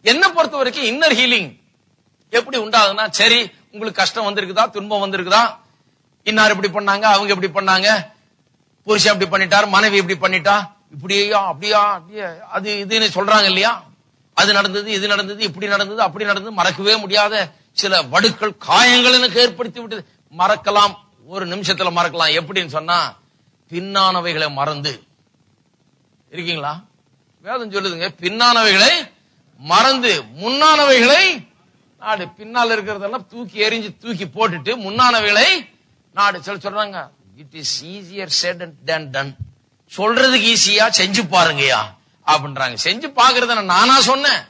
என்ன பொறுத்த வரைக்கும் இன்னர் ஹீலிங் எப்படி உண்டாகுதுன்னா, சரி உங்களுக்கு கஷ்டம் வந்திருக்குதா, துன்பம் வந்திருக்குதா, இன்னார் இப்படி பண்ணாங்க, அவங்க இப்படி பண்ணாங்க, புருஷன் இப்படி பண்ணிட்டார், மனைவி இப்படி பண்ணிட்டா, இப்படியா அப்படியா அப்படியே அது இதுன்னு சொல்றாங்க இல்லையா. அது நடந்தது, இது நடந்தது, இப்படி நடந்தது, அப்படி நடந்தது, மறக்கவே முடியாத சில வடுக்கள் காயங்கள் எனக்கு ஏற்படுத்தி விட்டது. மறக்கலாம், ஒரு நிமிஷத்துல மறக்கலாம். எப்படின்னு சொன்னா, பின்னானவைகளை மறந்து இருக்கீங்களா? வேதம் சொல்லுதுங்க, பின்னானவைகளை மறந்து முன்னானவைகளை நாடு. பின்னால் இருக்கிறதெல்லாம் தூக்கி எறிஞ்சு தூக்கி போட்டுட்டு முன்னானவைகளை நாடு. சொல்றாங்க, it is easier set than done. சொல்றதுக்கு ஈஸியா, செஞ்சு பாருங்கயா அப்படின்றாங்க. செஞ்சு பாக்குறத நானா சொன்னேன்?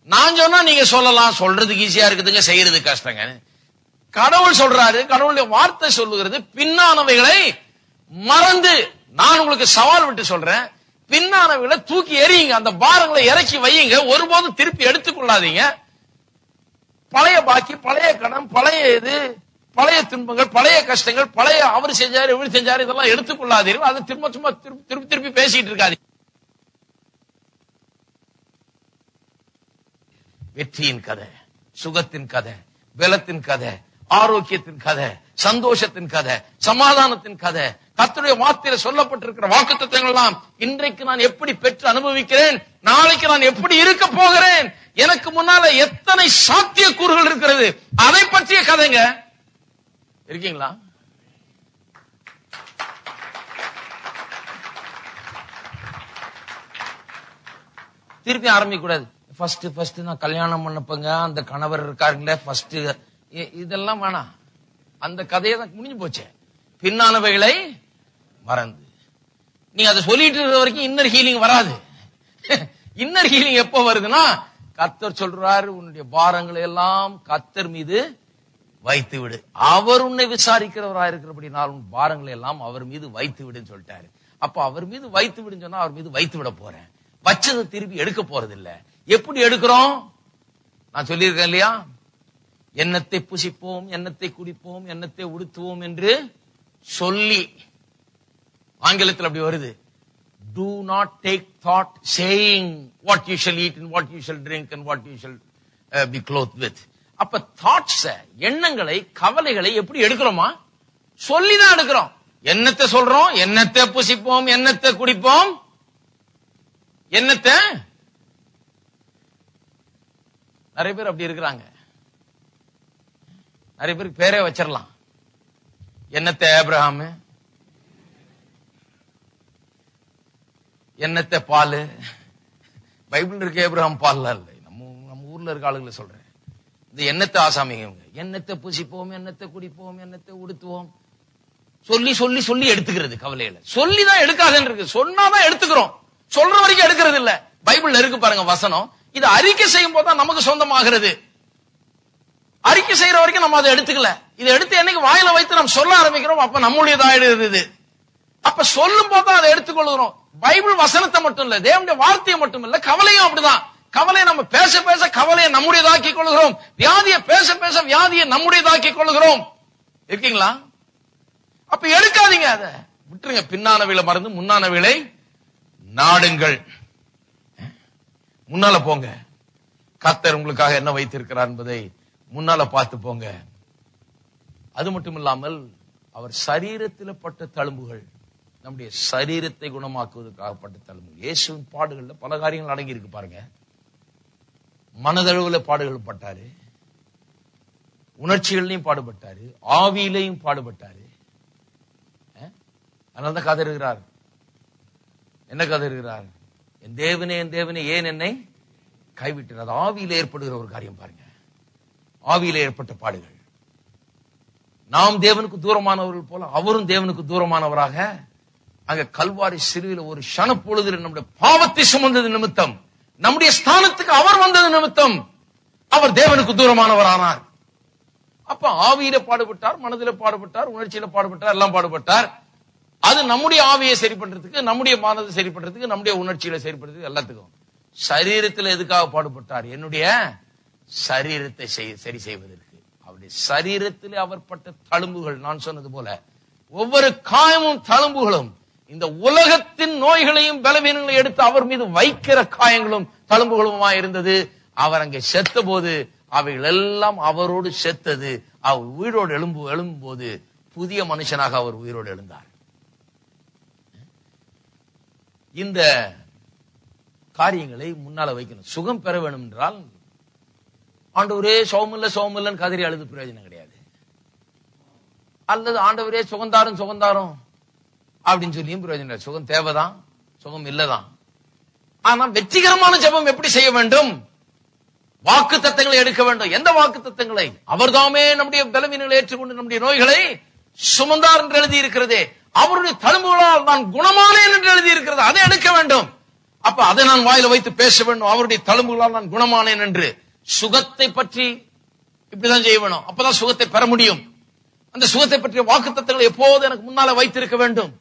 நான் சொன்னா நீங்க சொல்லலாம், சொல்றதுக்கு ஈஸியா இருக்குதுங்க, செய்யறது கஷ்டங்க. கடவுள் சொல்றாரு, கடவுளுடைய வார்த்தை சொல்லுகிறது, பின்னானவைகளை மறந்து. நான் உங்களுக்கு சவால் விட்டு சொல்றேன், பின்னானவைகளை தூக்கி எறியுங்க, அந்த பாரங்களை இறக்கி வையுங்க, ஒருபோதும் திருப்பி எடுத்துக்கொள்ளாதீங்க. பழைய பாக்கி, பழைய கடன், பழைய துன்பங்கள், பழைய கஷ்டங்கள், பழைய அவர் செஞ்சாரு இவர் செஞ்சாரு, இதெல்லாம் எடுத்துக்கொள்ளாதீர்கள். அதை சும்மா திருப்பி பேசிட்டு இருக்காது. வெற்றியின் கதை, சுகத்தின் கதை, பலத்தின் கதை, ஆரோக்கியத்தின் கதை, சந்தோஷத்தின் கதை, சமாதானத்தின் கதை, கர்த்தருடைய வார்த்தையில சொல்லப்பட்டிருக்கிற வாக்குத்தத்தங்கள் எல்லாம் இன்றைக்கு நான் எப்படி பெற்று அனுபவிக்கிறேன், நாளைக்கு நான் எப்படி இருக்க போகிறேன், எனக்கு முன்னால எத்தனை சாத்தியக்கூறுகள் இருக்கிறது, அதை பற்றிய கதைங்க. இருக்கீங்களா? திருப்பி ஆரம்பிக்க கூடாது. ஃபர்ஸ்ட் நான் கல்யாணம் பண்ணப்பங்க அந்த கணவர் இருக்காருங்களே ஃபர்ஸ்ட், இதெல்லாம் வேணாம். அந்த கதையை தான் முடிஞ்சு போச்சு. பின்னானவைகளை மறந்து நீங்க அதை சொல்லிட்டு இருக்கிற வரைக்கும் இன்னர் ஹீலிங் வராது. இன்னர் ஹீலிங் எப்ப வருதுன்னா, கர்த்தர் சொல்றாரு, உன்னுடைய பாரங்களை எல்லாம் கர்த்தர் மீது வைத்து விடு, அவர் உன்னை விசாரிக்கிறவராக இருக்கிறபடினால் உன் பாரங்களை எல்லாம் அவர் மீது வைத்து விடுன்னு சொல்லிட்டாரு. அப்ப அவர் மீது வைத்து விடுன்னு சொன்னா அவர் மீது வைத்து விட போறேன். வச்சதை திருப்பி எடுக்க போறது இல்ல. எப்படி எடுக்கிறோம்? நான் சொல்லியிருக்கேன் இல்லையா, எண்ணத்தை புசிப்போம், எண்ணத்தை குடிப்போம், எண்ணத்தை உடுத்துவோம் என்று சொல்லி. ஆங்கிலத்தில் அப்படி வருது, do not take thought saying what you shall eat and what you shall drink and what you shall be clothed with. அப்ப தாட்ஸ், எண்ணங்களை, கவலைகளை எப்படி எடுக்கிறோமா? சொல்லிதான் எடுக்கிறோம். எண்ணத்தை சொல்றோம், எண்ணத்தை புசிப்போம், எண்ணத்தை குடிப்போம், எண்ணத்தை. நிறைய பேர் அப்படி இருக்கிறாங்க. நிறைய பேருக்கு பேரே வச்சிடலாம். எண்ணத்தை ஆபிரகாம், எண்ணத்தை பால். பைபிள் இருக்க ஆபிரகாம் பால் இல்லை, நம்ம ஊர்ல இருக்க ஆளுங்களை சொல்றேன். இந்த எண்ணத்தை ஆசாமிங்க, எண்ணத்தை புசிப்போம், எண்ணத்தை குடிப்போம், எண்ணத்தை உடுத்துவோம், சொல்லி சொல்லி சொல்லி எடுத்துக்கிறது. கவலையில சொல்லிதான் எடுக்காதுன்னு இருக்கு, சொன்னாதான் எடுத்துக்கிறோம், சொல்ற வரைக்கும் எடுக்கிறது இல்ல. பைபிள்ல இருக்கு பாருங்க வசனம், இது அறிக்கை செய்யும் போதுதான் நமக்கு சொந்தமாகிறது. அறிக்கை செய்யற வரைக்கும் நம்ம அதை எடுத்துக்கல. இதை எடுத்து என்னைக்கு வாயில வைத்து நம்ம சொல்ல ஆரம்பிக்கிறோம், அப்ப நம்முடையதாயிடுது. அப்ப சொல்லும் போதுதான் அதை எடுத்துக்கொள்கிறோம். பைபிள் வசனத்தை மட்டும் இல்ல, தேவனுடைய வார்த்தையை மட்டும் இல்ல, கவலையும் அப்படிதான். கவலையை நம்ம பேச பேச கவலையை நம்முடையதாக்கி கொள்கிறோம், வியாதியை பேச பேச வியாதியை நம்முடையதாக்கி கொள்கிறோம். இருக்கீங்களா? அப்ப எடுக்காதீங்க, அதை விட்டுருங்க. பின்னானவைகளை மறந்து முன்னானவைகளை நாடுங்கள். முன்னால போங்க. கர்த்தர் உங்களுக்காக என்ன வைத்திருக்கிறார் என்பதை முன்னால பார்த்து போங்க. அது மட்டும் இல்லாமல் அவர் சரீரத்தில் பட்ட தழும்புகள், நம்முடைய சரீரத்தை குணமாக்குவதற்காக பட்ட தழும்புகள். இயேசுவின் பாடுகள்ல பல காரியங்கள் அடங்கி இருக்கு பாருங்க. மனதளவுல பாடுகள் பட்டாரு, உணர்ச்சிகளையும் பாடுபட்டாரு, ஆவியிலையும் பாடுபட்டாரு. அதனால்தான் கதறுகிறார். என்ன கதறுகிறார்? என் தேவனே என் தேவனே ஏன் என்னை கைவிட்டார். அது ஆவியில ஏற்படுகிற ஒரு காரியம் பாருங்க. ஆவியில ஏற்பட்ட பாடுகள். நாம் தேவனுக்கு தூரமானவர்கள் போல அவரும் தேவனுக்கு தூரமானவராக அங்க கல்வாரி சிலுவையில ஒரு க்ஷணப்பொழுதில் நம்முடைய பாவத்தை சுமந்தது நிமித்தம், நம்முடைய ஸ்தானத்துக்கு அவர் வந்தது நிமித்தம் அவர் தேவனுக்கு தூரமானவரானார். அப்ப ஆவியில பாடுபட்டார், மனதில பாடுபட்டார், உணர்ச்சியில பாடுபட்டார், எல்லாம் பாடுபட்டார். அது நம்முடைய ஆவியை சரி பண்றதுக்கு, நம்முடைய மனதை சரி பண்றதுக்கு, நம்முடைய உணர்ச்சியில சரி பண்றதுக்கு, எல்லாத்துக்கும். சரீரத்தில் எதுக்காக பாடுபட்டார்? என்னுடைய சரீரத்தை சரி செய்வதற்கு. அவருடைய சரீரத்திலே அவர் பட்ட தழும்புகள், நான் சொன்னது போல ஒவ்வொரு காயமும் தழும்புகளும் இந்த உலகத்தின் நோய்களையும் பலவீனங்களையும் எடுத்து அவர் மீது வைக்கிற காயங்களும் தழும்புகளுமா இருந்தது. அவர் அங்கே செத்த போது அவைகள் எல்லாம் அவரோடு செத்தது. அவர் உயிரோடு எழும்பும் போது புதிய மனுஷனாக அவர் உயிரோடு எழுந்தார். இந்த காரியங்களை முன்னால வைக்கணும். சுகம் பெற வேண்டும் என்றால் ஆண்டவரே சோமில்லன்னு கதறி அழுது பிரயோஜனம் கிடையாது. அல்லது ஆண்டவரே சுகந்தாரும் அப்படின்னு சொல்லியும் பிரயோஜனம். சுகம் தேவைதான், சுகம் இல்லதான். ஆனா வெற்றிகரமான ஜெபம் எப்படி செய்ய வேண்டும்? வாக்கு தத்தங்களை எடுக்க வேண்டும். எந்த வாக்கு தத்தங்களை? அவர்தாமே நம்முடைய பலவீனங்களை ஏற்றுக்கொண்டு நம்முடைய நோய்களை சுமந்தார் என்று எழுதி இருக்கிறதே, அவருடைய தழும்புகளால் நான் குணமானேன் என்று எழுதி இருக்கிறது, அதை எடுக்க வேண்டும். அப்ப அதை நான் வாயில வைத்து பேச வேண்டும். அவருடைய தழும்புகளால் நான் குணமானேன் என்று சுகத்தை பற்றி இப்படிதான் செய்ய வேணும். அப்பதான் சுகத்தை பெற முடியும். அந்த சுகத்தை பற்றிய வாக்கு தத்தங்களை எப்போது எனக்கு முன்னால வைத்திருக்க வேண்டும்.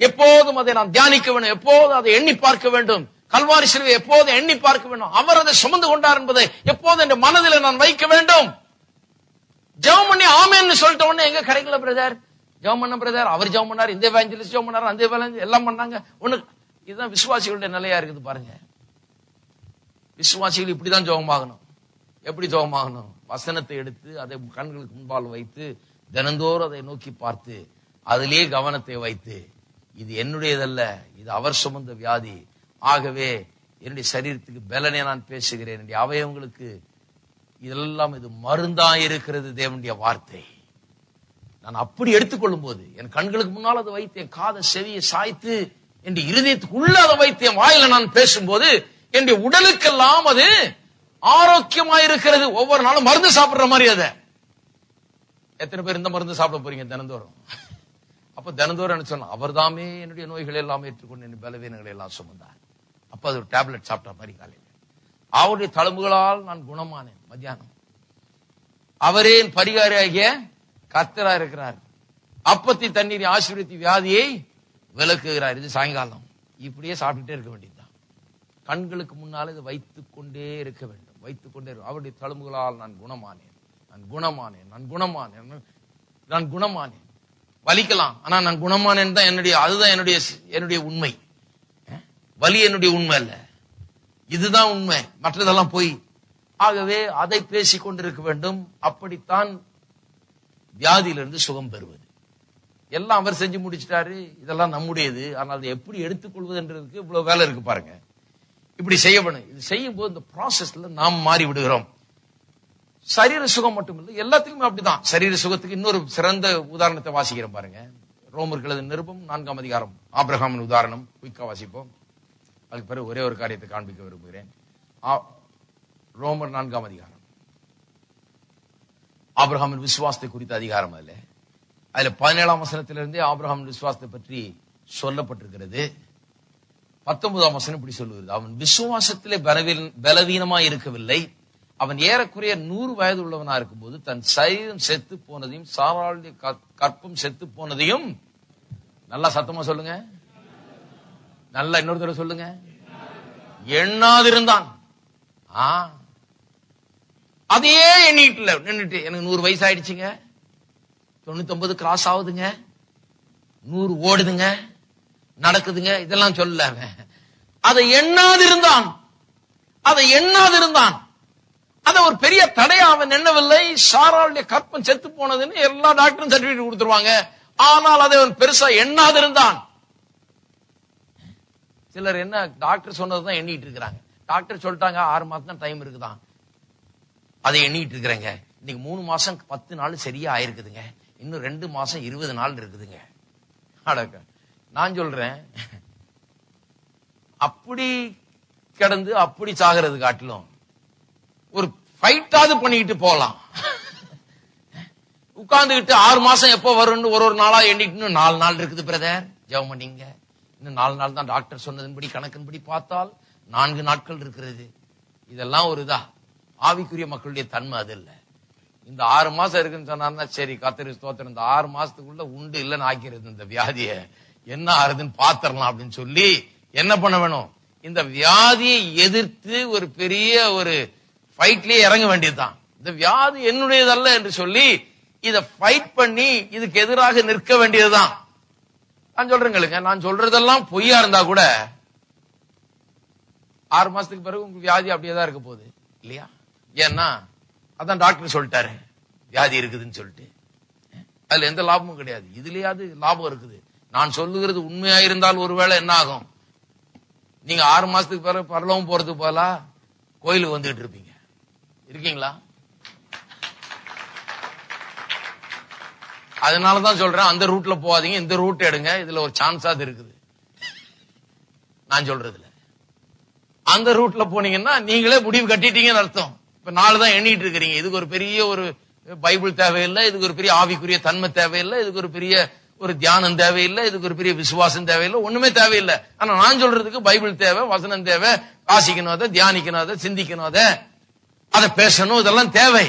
எப்போதும் அதை நான் தியானிக்க வேண்டும். எப்போதும் அதை எண்ணி பார்க்க வேண்டும். கல்வாரி சிலுவை எப்போதும் எண்ணி பார்க்க வேண்டும். அவர் அதை சுமந்து கொண்டார் என்பதை எப்போதும் என் மனதில் நான் வைக்க வேண்டும். ஜெபம் பண்ணி ஆமென்னு சொல்லிட்ட உடனே எங்க கிடைக்கல பிரதர், ஜெபம் பண்ண பிரதர், அவர் ஜெபம் பண்ணார், இந்த எவாஞ்சலிஸ்ட் ஜெபம் பண்ணார், அந்த எவாஞ்சலிஸ்ட் எல்லாம் பண்ணாங்க. ஒண்ணு இதுதான் விசுவாசிகளுடைய நிலையா இருக்குது பாருங்க. விசுவாசிகள் இப்படிதான் ஜெபமாகணும். எப்படி ஜெபமாகணும்? வசனத்தை எடுத்து அதை கண்களுக்கு முன்பால் வைத்து தினந்தோறும் அதை நோக்கி பார்த்து அதிலே கவனத்தை வைத்து, இது என்னுடையதல்ல, இது அவர் சுமந்த வியாதி, ஆகவே என்னுடைய சரீரத்துக்கு பலனே நான் பேசுகிறேன், என்னுடைய அவயவங்களுக்கு இதெல்லாம் இது மருந்தா இருக்கிறது தேவனுடைய வார்த்தை. நான் அப்படி எடுத்துக்கொள்ளும் போது என் கண்களுக்கு முன்னால் அதை வைத்து, என் காதை செவியை சாய்த்து, என் இருதயத்துக்குள்ள அதை வைத்து என் வாயில நான் பேசும்போது என்னுடைய உடலுக்கெல்லாம் அது ஆரோக்கியமாயிருக்கிறது. ஒவ்வொரு நாளும் மருந்து சாப்பிடுற மாதிரி. அதை எத்தனை பேர் இந்த மருந்து சாப்பிட போறீங்க தினந்தோறும்? அப்ப தினந்தோறும் என்ன சொன்னா, அவர் தாமே என்னுடைய நோய்களை எல்லாம் ஏற்றுக்கொண்டு என் பலவீனங்களை எல்லாம் சுமந்தார். அப்ப அது ஒரு டேப்லெட் சாப்பிட்ட மாதிரி காலையில். அவருடைய தழும்புகளால் நான் குணமானேன். மத்தியானம் அவரே என் பரிகாரியாகிய கர்த்தரா இருக்கிறார். அப்பத்தி தண்ணீரை ஆசீர்வதித்து வியாதியை விலக்குகிறார். இது சாயங்காலம். இப்படியே சாப்பிட்டுட்டே இருக்க வேண்டியதுதான். கண்களுக்கு முன்னால் இதை வைத்துக் கொண்டே இருக்க வேண்டும். வைத்துக் கொண்டே இருக்கும். அவருடைய தழும்புகளால் நான் குணமானேன், நான் குணமானேன், நான் குணமானேன், நான் குணமானேன். வலிக்கலாம், ஆனா நான் குணமானேன் தான் என்னுடைய, அதுதான் என்னுடைய உண்மை. வலி என்னுடைய உண்மை அல்ல, இதுதான் உண்மை, மற்றதெல்லாம் போய். ஆகவே அதை பேசிக் கொண்டிருக்க வேண்டும். அப்படித்தான் வியாதியிலிருந்து சுகம் பெறுவது. எல்லாம் அவர் செஞ்சு முடிச்சிட்டாரு, இதெல்லாம் நம்முடையது. ஆனால் அதை எப்படி எடுத்துக்கொள்வது என்றதுக்கு இவ்வளவு வேலை இருக்கு பாருங்க. இப்படி செய்யப்படும். இது செய்யும் போது இந்த ப்ராசஸ்ல நாம் மாறி விடுகிறோம். சரீர சுகம் மட்டுமில்லை, எல்லாத்துக்குமே அப்படிதான். சரீர சுகத்துக்கு இன்னொரு சிறந்த உதாரணத்தை வாசிக்கிறோம் பாருங்க. ரோமர்கள் நிருபம் 4ஆம் அதிகாரம் ஆபிரகாமின் உதாரணம் குயிக்கா வாசிப்போம். அதுக்கு பிறகு ஒரே ஒரு காரியத்தை காண்பிக்க விரும்புகிறேன். ரோமர் 4ஆம் அதிகாரம் ஆபிரகாமின் விசுவாசத்தை குறித்த அதிகாரம். அதுல 17ஆம் வசனத்திலிருந்தே ஆபிரகாமின் விசுவாசத்தை பற்றி சொல்லப்பட்டிருக்கிறது. 19ஆம் வசனம் இப்படி சொல்லுகிறது, அவன் விசுவாசத்திலே பலவீனமாய் இருக்கவில்லை. அவன் ஏறக்குறைய 100 வயது உள்ளவனா இருக்கும்போது தன் சரீரம் செத்து போனதையும் சாராளுடைய கற்பம் செத்து போனதையும், நல்லா சத்தமா சொல்லுங்க, நல்லா இன்னொரு தடவை சொல்லுங்க, எண்ணாதிருந்தான். அதையே எண்ணிட்டு நின்றுட்டு, எனக்கு 100 வயசு ஆயிடுச்சுங்க, 99 கிராஸ் ஆகுதுங்க, 100 ஓடுதுங்க, நடக்குதுங்க, இதெல்லாம் சொல்ல. அதை எண்ணாதிருந்தான். அதை எண்ணாதிருந்தான். அதை ஒரு பெரிய தடையா அவன் எண்ணவில்லை. சாராளுடைய கற்பம் செத்து போனதுன்னு எல்லா டாக்டரும் சர்டிபிகேட் கொடுத்துருவாங்க. ஆனால் அதை அவன் பெருசா எண்ணாதிருந்தான். சிலர் என்ன டாக்டர் சொன்னதுதான் எண்ணிட்டு இருக்கிறாங்க. டாக்டர் சொல்லிட்டாங்க 6 மாசம் தான் டைம் இருக்குதான், அதை எண்ணிட்டு இருக்கிறேங்க. இன்னைக்கு 3 மாசம் 10 நாள் சரியா ஆயிருக்குதுங்க, இன்னும் 2 மாசம் 20 நாள் இருக்குதுங்க. அடக்க நான் சொல்றேன், அப்படி கிடந்து அப்படி சாகிறது காட்டிலும் ஒரு ஃபைட்டாவது பண்ணிக்கிட்டு போலாம். உட்கார்ந்துகிட்டு 6 மாசம் எப்போ வரும்னு ஒரு நாளா எண்ணிட்டு 4 நாள் இருக்குது பிரதர், ஜெபம் பண்ணீங்க, இன்னும் 4 நாள் தான் டாக்டர் சொன்னதன்படி கணக்கின்படி பார்த்தால் 4 நாட்கள் இருக்கிறது. இதெல்லாம் ஒரு இதா ஆவிக்குரிய மக்களுடைய தன்மை அது இல்ல. இந்த 6 மாசம் இருக்குன்னு சொன்னா சரி கர்த்தருக்கு ஸ்தோத்திரம், இந்த 6 மாசத்துக்குள்ள உண்டு இல்லன்னு ஆக்கிறது இந்த வியாதிய என்ன ஆறுதுன்னு பாத்திரலாம் அப்படின்னு சொல்லி என்ன பண்ண வேணும், இந்த வியாதியை எதிர்த்து ஒரு பெரிய ஒரு ஃபைட்லயே இறங்க வேண்டியதுதான். இந்த வியாதி என்னுடையதல்ல என்று சொல்லி இத ஃபைட் பண்ணி இதுக்கு எதிராக நிற்க வேண்டியதுதான். நான் சொல்றேங்களுக்கு, நான் சொல்றதெல்லாம் பொய்யா இருந்தா கூட 6 மாசத்துக்கு பிறகு உங்க வியாதி அப்படியேதான் இருக்க போகுது இல்லையா? ஏன்னா அதான் டாக்டர் சொல்லிட்டாரு வியாதி இருக்குதுன்னு சொல்லிட்டு, அதுல எந்த லாபமும் கிடையாது. இதுலயாவது லாபம் இருக்குது. நான் சொல்லுகிறது உண்மையா இருந்தால் ஒருவேளை என்ன ஆகும், நீங்க 6 மாசத்துக்கு பிறகு பரலோகம் போறதுக்கு போல கோயிலுக்கு வந்துகிட்டு இருப்பீங்க. இருக்கீங்களா? அதனாலதான் சொல்றேன், அந்த ரூட்ல போகாதீங்க, இந்த ரூட் எடுங்க, இதுல ஒரு சான்ஸாது இருக்குது. நான் சொல்றதுல அந்த ரூட்ல போனீங்கன்னா நீங்களே முடிவு கட்டிட்டீங்கன்னு அர்த்தம். இப்ப 4 தான் எண்ணிட்டு இருக்கிறீங்க. இதுக்கு ஒரு பெரிய ஒரு பைபிள் தேவையில்லை, இதுக்கு ஒரு பெரிய ஆவிக்குரிய தன்மை தேவையில்லை, இதுக்கு ஒரு பெரிய ஒரு தியானம் தேவையில்லை, இதுக்கு ஒரு பெரிய விசுவாசம் தேவையில்லை, ஒண்ணுமே தேவையில்லை. ஆனா நான் சொல்றதுக்கு பைபிள் தேவை, வசனம் தேவை, வாசிக்கணும், அதை தியானிக்கணும், அதை சிந்திக்கணும், அதை பேசணும், இதெல்லாம் தேவை.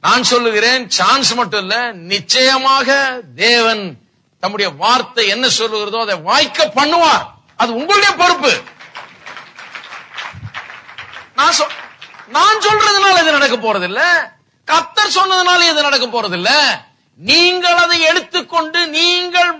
நான் சொல்லுகிறேன், சான்ஸ் மட்டும் இல்ல, நிச்சயமாக தேவன் தம்முடைய வார்த்தை என்ன சொல்லுகிறதோ அதை வாய்க்க பண்ணுவார். அது உங்களுடைய பொறுப்பு. நான் சொல்றதுனால இது நடக்க போறதில்ல, கர்த்தர் சொன்னதுனால இது நடக்க போறதில்ல. நீங்கள் அதை எடுத்துக்கொண்டு நீங்கள்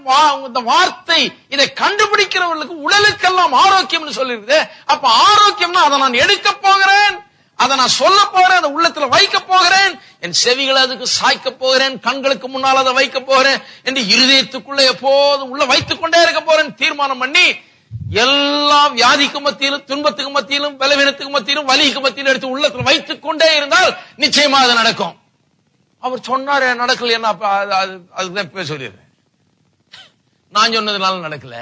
இந்த வார்த்தை இதை கண்டுபிடிக்கிறவர்களுக்கு உடலுக்கெல்லாம் ஆரோக்கியம் சொல்லிருக்குது. அப்ப ஆரோக்கியம்னா அதை நான் எடுக்க போகிறேன், அதை நான் சொல்ல போறேன், அதை உள்ளத்துல வைக்க போகிறேன், என் செவிகளை அதுக்கு சாய்க்க போகிறேன், கண்களுக்கு முன்னால் அதை வைக்க போகிறேன் என்று இருதயத்துக்குள்ள எப்போதும் உள்ள வைத்துக் கொண்டே இருக்க போறேன் தீர்மானம் பண்ணி, எல்லா வியாதிக்கு மத்தியிலும், துன்பத்துக்கு மத்தியிலும், பலவீனத்துக்கு மத்தியிலும், வலிக்கு மத்தியிலும் எடுத்து உள்ளத்துல வைத்துக் கொண்டே இருந்தால் நிச்சயமா அது நடக்கும். அவர் சொன்னாரு நடக்கல, என்ன அதுதான் சொல்லிடுறேன். நான் சொன்னதுனால நடக்கல.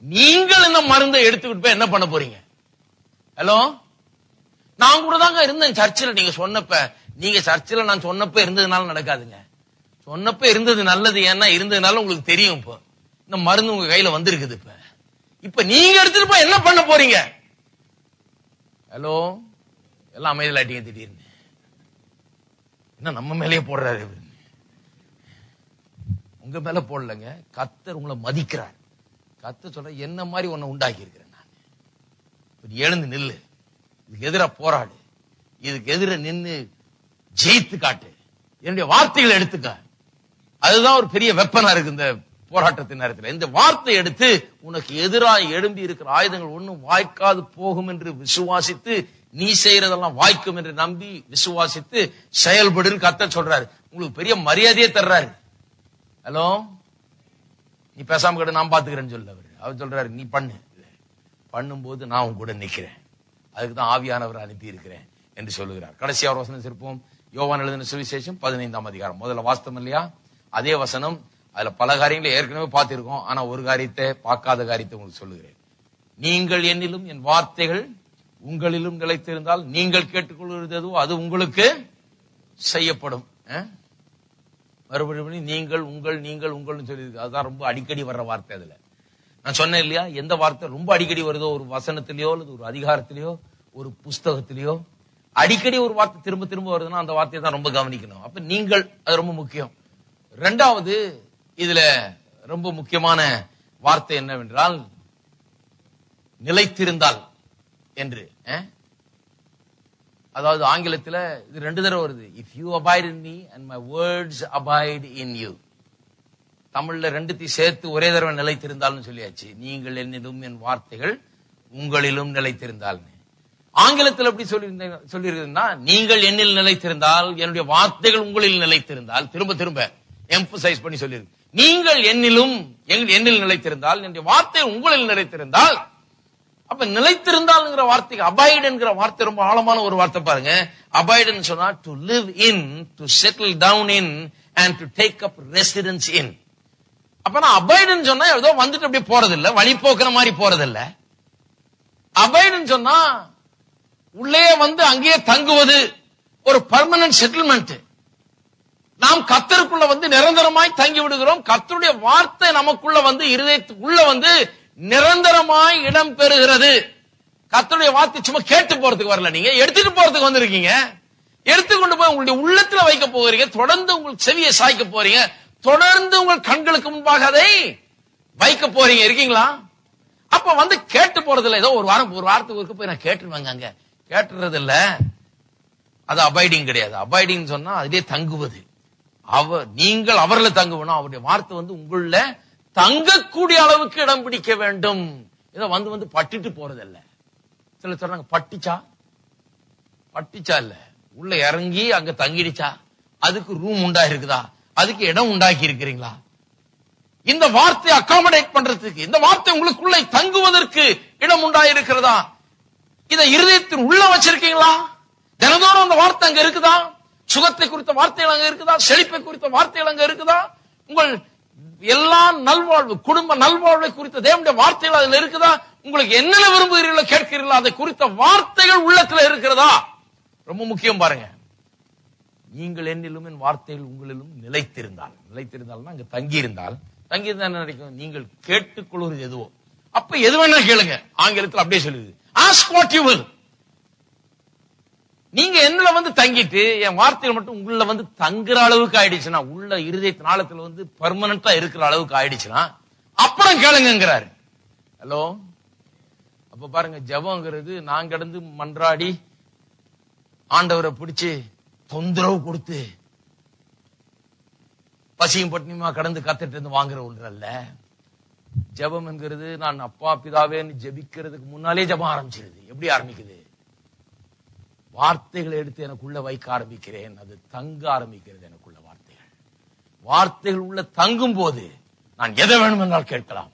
நீங்கள் இந்த மருந்தை எடுத்துக்கிட்டு போய் என்ன பண்ண போறீங்க? ஹலோ, நான் கூட தாங்க இருந்தேன் சர்ச்சில். நீங்க சொன்னப்ப, நீங்க சர்ச்சில் நான் சொன்னப்ப இருந்ததுனால நடக்காதுங்க. சொன்னப்ப இருந்தது நல்லது, ஏன்னா இருந்ததுனால உங்களுக்கு தெரியும். இப்போ இந்த மருந்து உங்க கையில வந்திருக்குது. இப்ப நீங்க எடுத்துட்டு போய் என்ன பண்ண போறீங்க? ஹலோ, எல்லாம் அமைதியில் ஆட்டிங்க. திடீர்னு என்ன நம்ம மேலேயே போடுறாரு? உங்க மேல போடலங்க, கர்த்தர் உங்களை மதிக்கிறார். கர்த்தர் சொல்ற என்ன மாதிரி உன்னை உண்டாக்கி இருக்கிறேன் நான், எழுந்து நில்லு, இதுக்கு எதிராக போராடு, இதுக்கு எதிர நின்னு ஜெயித்து காட்டு, என்னுடைய வார்த்தைகளை எடுத்துக்க. அதுதான் ஒரு பெரிய வெப்பனா இருக்கு இந்த போராட்டத்தின் நேரத்தில். இந்த வார்த்தை எடுத்து உனக்கு எதிராக எழும்பி இருக்கிற ஆயுதங்கள் ஒண்ணும் வாய்க்காது போகும் என்று விசுவாசித்து, நீ செய்யறதெல்லாம் வாய்க்கும் என்று நம்பி விசுவாசித்து செயல்படுன்னு கர்த்தர் சொல்றாரு. உங்களுக்கு பெரிய மரியாதையே தர்றாரு. ஹலோ, நீ பேசாம கிட்ட நான் பாத்துக்கிறேன்னு சொல்ல அவர் சொல்றாரு, நீ பண்ணும்போது நான் உன் கூட நிக்கிறேன், அதுக்குதான் ஆவியானவர் அனுப்பி இருக்கிறேன் என்று சொல்லுகிறார். கடைசியா ஒரு வசனம் இருப்போம். யோவான் எழுதின சுவிசேஷம் 15ஆம் அதிகாரம். முதல்ல வாஸ்தவம் இல்லையா? அதே வசனம். அதுல பல காரியங்களை ஏற்கனவே பார்த்திருக்கோம், ஆனா ஒரு காரியத்தை, பார்க்காத காரியத்தை உங்களுக்கு சொல்லுகிறேன். நீங்கள் என்னிலும் என் வார்த்தைகள் உங்களிலும் நிலைத்திருந்தால் நீங்கள் கேட்டுக்கொள்கிறது அது உங்களுக்கு செய்யப்படும். மறுபடியும் நீங்கள் உங்கள்னு சொல்லி, அதுதான் ரொம்ப அடிக்கடி வர்ற வார்த்தை. அதுல நான் சொன்னேன் இல்லையா, எந்த வார்த்தை ரொம்ப அடிக்கடி வருதோ, ஒரு வசனத்திலேயோ அல்லது ஒரு அதிகாரத்திலேயோ ஒரு புஸ்தகத்திலேயோ அடிக்கடி ஒரு வார்த்தை திரும்ப திரும்ப வருதுன்னா அந்த வார்த்தையை தான் ரொம்ப கவனிக்கணும். அப்ப நீங்கள், அது ரொம்ப முக்கியம். ரெண்டாவது, இதுல ரொம்ப முக்கியமான வார்த்தை என்னவென்றால் நிலைத்திருந்தால் என்று. அதாவது ஆங்கிலத்தில் இது 2 தடவை வருது. If you abide in me and my words abide in you. தமிழ்ல 2த்தையும் சேர்த்து ஒரே தடவை நிலைத்திருந்தால்னு சொல்லியாச்சு. நீங்கள் என்னிலும் என் வார்த்தைகள் உங்களிலும் நிலைத்திருந்தால். ஆங்கிலத்தில் எப்படி சொல்லியிருந்தா, நீங்கள் என்னில் நிலைத்திருந்தால், என்னுடைய வார்த்தைகள் உங்களில் நிலைத்திருந்தால், திரும்ப திரும்ப எம்பசைஸ் பண்ணி சொல்லியிருக்கு. நீங்கள் என்னில் நிலைத்திருந்தால், என்னுடைய வார்த்தை உங்களில் நிலைத்திருந்தால். அப்ப நிலைத்திருந்தால் வார்த்தைக்கு அபைட் என்கிற வார்த்தை ரொம்ப ஆழமான ஒரு வார்த்தை பாருங்க. அபைட் சொன்னா to live in, to settle down in and to take up residence in. அப்ப நான் அபைட் சொன்னா ஏதோ வந்துட்டு அப்படியே போறது இல்ல, வழி போக்குற மாதிரி போறது இல்ல. அபைட் சொன்னா உள்ளே வந்து அங்கேயே தங்குவது, ஒரு பர்மனன்ட் செட்டில்மெண்ட். நாம் கர்த்தருக்குள்ள வந்து நிரந்தரமாய் தங்கி விடுகிறோம். கர்த்தருடைய வார்த்தை நமக்குள்ள வந்து இருதயத்துக்குள்ள வந்து நிரந்தரமாய் இடம் பெறுகிறது. கர்த்தருடைய வார்த்தை சும்மா கேட்டு போறதுக்கு வரல, நீங்க எடுத்துட்டு போறதுக்கு வந்திருக்கீங்க. எடுத்துக்கொண்டு போய் உங்களுடைய உள்ளத்துல வைக்க போகிறீங்க. தொடர்ந்து உங்களுக்கு செவியை சாய்க்க போறீங்க. தொடர்ந்து உங்கள் கண்களுக்கு முன்பாக அதை வைக்க போறீங்க. இருக்கீங்களா? அப்ப வந்து கேட்டு போறது இல்ல. ஏதோ ஒரு வாரத்துக்கு போய் நான் கேட்டுருவாங்க, அங்க கேட்டுறது இல்ல. அது அபைடிங் கிடையாது. அபைடிங் சொன்னா அதிலே தங்குவது. நீங்கள் அவர்ல தங்குவணும். அவருடைய வார்த்தை வந்து உங்கள தங்கக்கூடிய அளவுக்கு இடம் பிடிக்க வேண்டும். ஏதோ வந்து வந்து பட்டிட்டு போறது இல்ல. சில சொல்றாங்க பட்டிச்சா இல்ல, உள்ள இறங்கி அங்க தங்கிடுச்சா, அதுக்கு ரூம் உண்டா இருக்குதா, அதுக்கு இடம் உண்டாக்கி இருக்கிறீங்களா? இந்த வார்த்தையை அகாமடேட் பண்றதுக்கு, இந்த வார்த்தை உங்களுக்குள்ள தங்குவதற்கு இடம் உண்டாயிருக்கிறதா? இதை இருதயத்தின் உள்ள வச்சிருக்கீங்களா? தினந்தோறும் அந்த வார்த்தை அங்க இருக்குதா? சுகத்தை குறித்த வார்த்தைகள் அங்க இருக்குதா? செழிப்பை குறித்த வார்த்தைகள் அங்க இருக்குதா? உங்கள் எல்லா நல்வாழ்வு, குடும்ப நல்வாழ்வை குறித்த தேவனுடைய வார்த்தைகள் அதுல இருக்குதா? உங்களுக்கு என்ன விரும்புகிறீர்களோ கேட்கிறீர்களோ அதை குறித்த வார்த்தைகள் உள்ளத்துல இருக்கிறதா? ரொம்ப முக்கியம் பாருங்க. நீங்கள் என்னிலும் என் வார்த்தைகள் உங்களிலும் நிலைத்திருந்தால் அங்க தங்கியிருந்தா என்ன நினைக்கும்? நீங்கள் கேட்டுக்கொள்வது எதுவோ, அப்ப எது வேணா கேளுங்க. ஆங்கிலத்தில் அப்படியே சொல்லுது, ask what you will. நீங்க என்னல வந்து தங்கிட்டு என் வார்த்தைகள் மட்டும் உள்ள வந்து தங்குற அளவுக்கு ஆயிடுச்சுன்னா, உள்ள இருதயத்தின் ஆழத்துல வந்து பெர்மனண்டா இருக்கிற அளவுக்கு ஆயிடுச்சுன்னா அப்புறம் கேளுங்கிறாரு. ஹலோ, அப்ப பாருங்க, ஜெபம்ங்கிறது நான் கிடந்து மன்றாடி ஆண்டவரை பிடிச்சு தொந்தரவு கொடுத்து பசியும் பட்டினியுமா கடந்து கத்துட்டு இருந்து வாங்குற ஒன்று அல்ல. ஜெபம் என்கிறது நான் அப்பா பிதாவேன்னு ஜெபிக்கிறதுக்கு முன்னாலே ஜெபம் ஆரம்பிச்சிருது. எப்படி ஆரம்பிக்குது? வார்த்தைகளை எடுத்து எனக்குள்ள வைக்க ஆரம்பிக்கிறேன், அது தங்க ஆரம்பிக்கிறது. எனக்குள்ள வார்த்தைகள் உள்ள தங்கும் போது நான் எதை வேணும் என்றால் கேட்கலாம்.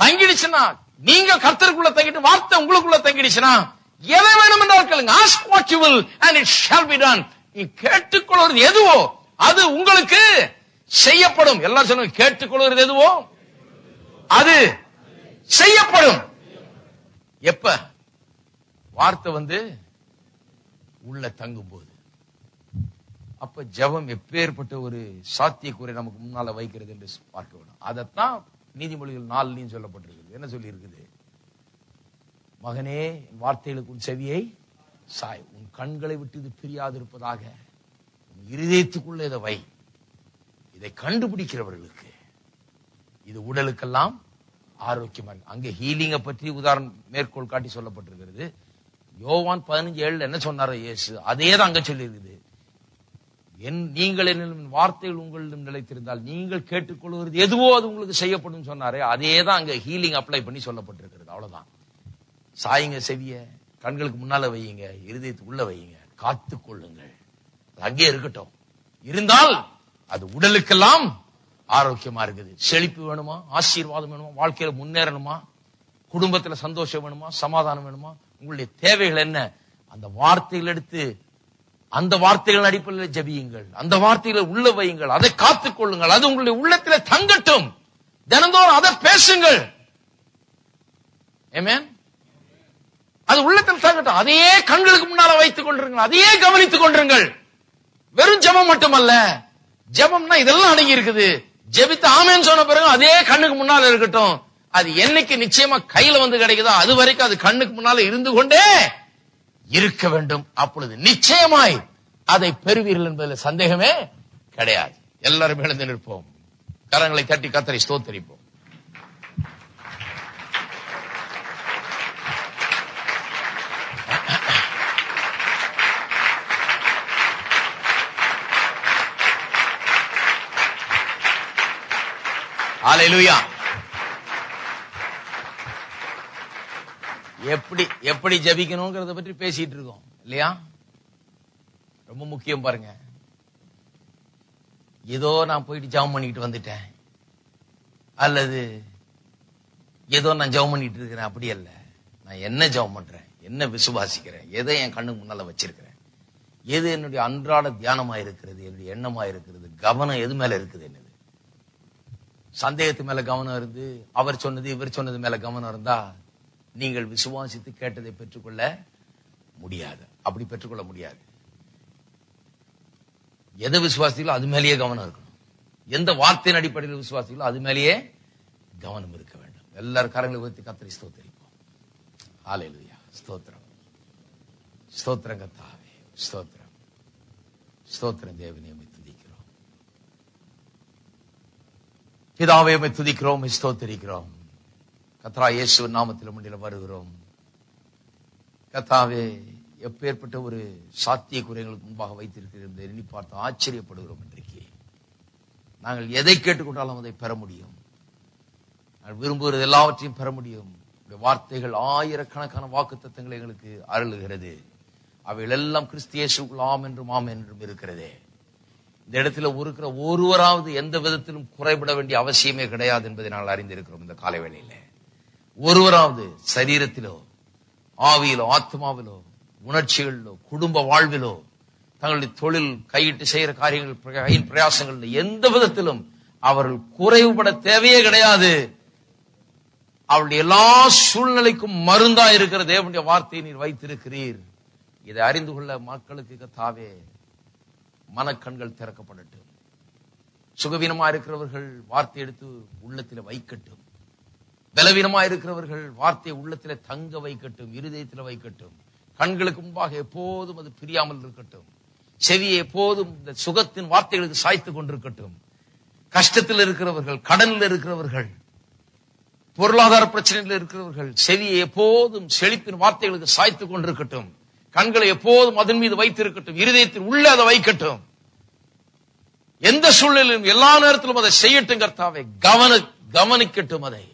தங்கிடுச்சுன்னா, நீங்க கர்த்தருக்குள்ள தங்கிட்டு வார்த்தை உங்களுக்குள்ள தங்கிடுச்சுன்னா எதை வேணும் என்றால் கேளுங்க. ask what you will and it shall be done. நீ கேட்டுக்கொள்வது எதுவோ அது உங்களுக்கு செய்யப்படும். எல்லாம் சொல்லுங்க, கேட்டுக்கொள்வது எதுவோ அது செய்யப்படும். எப்ப? வார்த்தை வந்து உள்ள தங்கும் போது. அப்ப ஜெபம் எப்பேற்பட்ட ஒரு சாத்தியக்கூரை நமக்கு முன்னால வைக்கிறது என்று பார்க்க வேண்டும். அதைத்தான் நீதிமொழிகள் 4 சொல்லப்பட்டிருக்கிறது. என்ன சொல்லி இருக்குது? மகனே, என் வார்த்தைகளுக்கு உன் செவியை சாய், உன் கண்களை விட்டு இது பிரியாது இருப்பதாக உன் இருதயத்துக்குள்ள இதை வை. இதை கண்டுபிடிக்கிறவர்களுக்கு இது உடலுக்கெல்லாம் ஆரோக்கியமா இருக்கு. அங்கே ஹீலிங்கை பற்றி உதாரணம் மேற்கோள் காட்டி சொல்லப்பட்டிருக்கிறது. யோவான் 15:7 என்ன சொன்னாரோ இயேசு, அதே தான் அங்க சொல்லி இருக்குது. நீங்கள் என்னும் வார்த்தைகள் உங்களிடம் நிலைத்திருந்தால் நீங்கள் கேட்டுக்கொள்வது எதுவோ அது உங்களுக்கு செய்யப்படும் சொன்னாரே, அதே தான் அங்க ஹீலிங் அப்ளை பண்ணி சொல்லப்பட்டிருக்கிறது. அவ்வளவுதான். சாயுங்க, செவிய கண்களுக்கு முன்னால வையுங்க, இருதயத்துக்கு உள்ள வையுங்க, காத்துக் கொள்ளுங்கள். அங்கே இருக்கட்டும். இருந்தால் அது உடலுக்கெல்லாம் ஆரோக்கியமா இருக்குது. செழிப்பு வேணுமா, ஆசீர்வாதம் வேணுமா, வாழ்க்கையில முன்னேறணுமா, குடும்பத்துல சந்தோஷம் வேணுமா, சமாதானம் வேணுமா, உங்களுடைய தேவைகள் என்ன, அந்த வார்த்தைகள் எடுத்து அந்த வார்த்தைகள் அடிப்படையில் ஜெபியுங்கள், அந்த வார்த்தைகளை உள்ள வையுங்கள், அதை காத்துக் கொள்ளுங்கள். அது உங்களுடைய உள்ளத்தில் தங்கட்டும். தினந்தோறும் அதை பேசுங்கள். ஆமென். அது உள்ளத்தில் தங்கட்டும். அதையே கண்களுக்கு முன்னால வைத்துக் கொண்டிருங்கள், அதையே கவனித்துக் கொண்டிருங்கள். வெறும் ஜெபம் மட்டுமல்ல, ஜெபம்னா இதெல்லாம் அடங்கி இருக்குது. ஜெபித்து ஆமென் சொன்ன பிறகு அதே கண்ணுக்கு முன்னால இருக்கட்டும். அது என்னைக்கு நிச்சயமா கையில வந்து கிடைக்குதோ அது வரைக்கும் அது கண்ணுக்கு முன்னால இருந்து கொண்டே இருக்க வேண்டும். அப்பொழுது நிச்சயமாய் அதை பெறுவீர்கள் என்பதில் சந்தேகமே கிடையாது. எல்லாரும் எழுந்து நிற்போம், கரங்களை தட்டி கர்த்தரை ஸ்தோத்திரிப்போம். ஹல்லேலூயா. எப்படி ஜெபிக்கணும்ங்கறத பற்றி பேசிட்டு இருக்கோம் இல்லையா? ரொம்ப முக்கியம் பாருங்க. ஏதோ நான் போயிட்டு ஜெபம் பண்ணிட்டு வந்துட்டேன், அல்லது ஏதோ நான் ஜெபம் பண்ணிட்டு இருக்கிறேன், அப்படி அல்ல. நான் என்ன ஜெபம் பண்றேன், என்ன விசுவாசிக்கிறேன், எதை என் கண்ணுக்கு முன்னால வச்சிருக்கிறேன், எது என்னுடைய அன்றாட தியானமா இருக்கிறது, என்னுடைய எண்ணமா இருக்கிறது, கவனம் எது மேல இருக்குது, என்னது சந்தேகத்து மேல கவனம் இருந்து அவர் சொன்னது இவர் சொன்னது மேல கவனம் இருந்தா நீங்கள் விசுவாசித்து கேட்டதை பெற்றுக்கொள்ள முடியாது. அப்படி பெற்றுக்கொள்ள முடியாது. எதை விசுவாசிகளோ அது மேலேயே கவனம் இருக்கணும். எந்த வார்த்தையின் அடிப்படையில் விசுவாசிகளோ அது மேலேயே கவனம் இருக்க வேண்டும். எல்லாரும் கரங்களை உயர்த்தி கர்த்தரை ஸ்தோத்திரிப்போம். ஹல்லேலூயா. ஸ்தோத்திரம், ஸ்தோத்திரம் கர்த்தாவே, ஸ்தோத்திரம், ஸ்தோத்திரம் தேவனே, உம்மை துதிக்கிறோம். பிதாவே, உம்மை துதிக்கிறோம், ஸ்தோத்திரிக்கிறோம். கர்த்தராகிய இயேசுவின் நாமத்தில் உம்மிடம் வருகிறோம். கர்த்தாவே, எப்பேற்பட்ட ஒரு சாத்திய குறைகளுக்கு முன்பாக வைத்திருக்கிறது எண்ணி பார்த்து ஆச்சரியப்படுகிறோம். இன்றைக்கு நாங்கள் எதை கேட்டுக்கொண்டாலும் அதை பெற முடியும். நாங்கள் விரும்புகிறது எல்லாவற்றையும் பெற முடியும். வார்த்தைகள் ஆயிரக்கணக்கான வாக்குத்தத்தங்களை எங்களுக்கு அருளுகிறது. அவைகள் எல்லாம் கிறிஸ்து இயேசுவுக்குள் ஆம் என்றும் ஆம் என்றும் இருக்கிறதே. இந்த இடத்துல இருக்கிற ஒருவராவது எந்த விதத்திலும் குறைபட வேண்டிய அவசியமே கிடையாது என்பதை நாங்கள் அறிந்திருக்கிறோம். இந்த காலை வேளையில ஒருவராவது சரீரத்திலோ ஆவியிலோ ஆத்மாவிலோ உணர்ச்சிகளிலோ குடும்ப வாழ்விலோ தங்களுடைய தொழில் கையிட்டு செய்கிற காரியங்கள் பிரயாசங்கள் எந்த விதத்திலும் அவர்கள் குறைவுபட தேவையே கிடையாது. அவருடைய எல்லா சூழ்நிலைக்கும் மருந்தா இருக்கிற தேவனுடைய வார்த்தையை நீர் வைத்திருக்கிறீர். இதை அறிந்து கொள்ள மக்களுக்கு கர்த்தாவே மனக்கண்கள் திறக்கப்படட்டும். சுகவீனமா இருக்கிறவர்கள் வார்த்தை எடுத்து உள்ளத்தில் வைக்கட்டும். பலவீனமா இருக்கிறவர்கள் வார்த்தையை உள்ளத்தில் தங்க வைக்கட்டும், இருதயத்தில் வைக்கட்டும். கண்களுக்கு முன்பாக எப்போதும் அது பிரியாமல் இருக்கட்டும். செவியை எப்போதும் இந்த சுகத்தின் வார்த்தைகளுக்கு சாய்த்து கொண்டிருக்கட்டும். கஷ்டத்தில் இருக்கிறவர்கள், கடனில் இருக்கிறவர்கள், பொருளாதார பிரச்சனையில் இருக்கிறவர்கள் செவியை எப்போதும் செழிப்பின் வார்த்தைகளுக்கு சாய்த்து கொண்டிருக்கட்டும். கண்களை எப்போதும் அதன் மீது வைத்திருக்கட்டும். இருதயத்தின் உள்ள அதை வைக்கட்டும். எந்த சூழ்நிலையிலும் எல்லா நேரத்திலும் அதை செய்யட்டும். கர்த்தாவே, கவனிக்கட்டும். அதை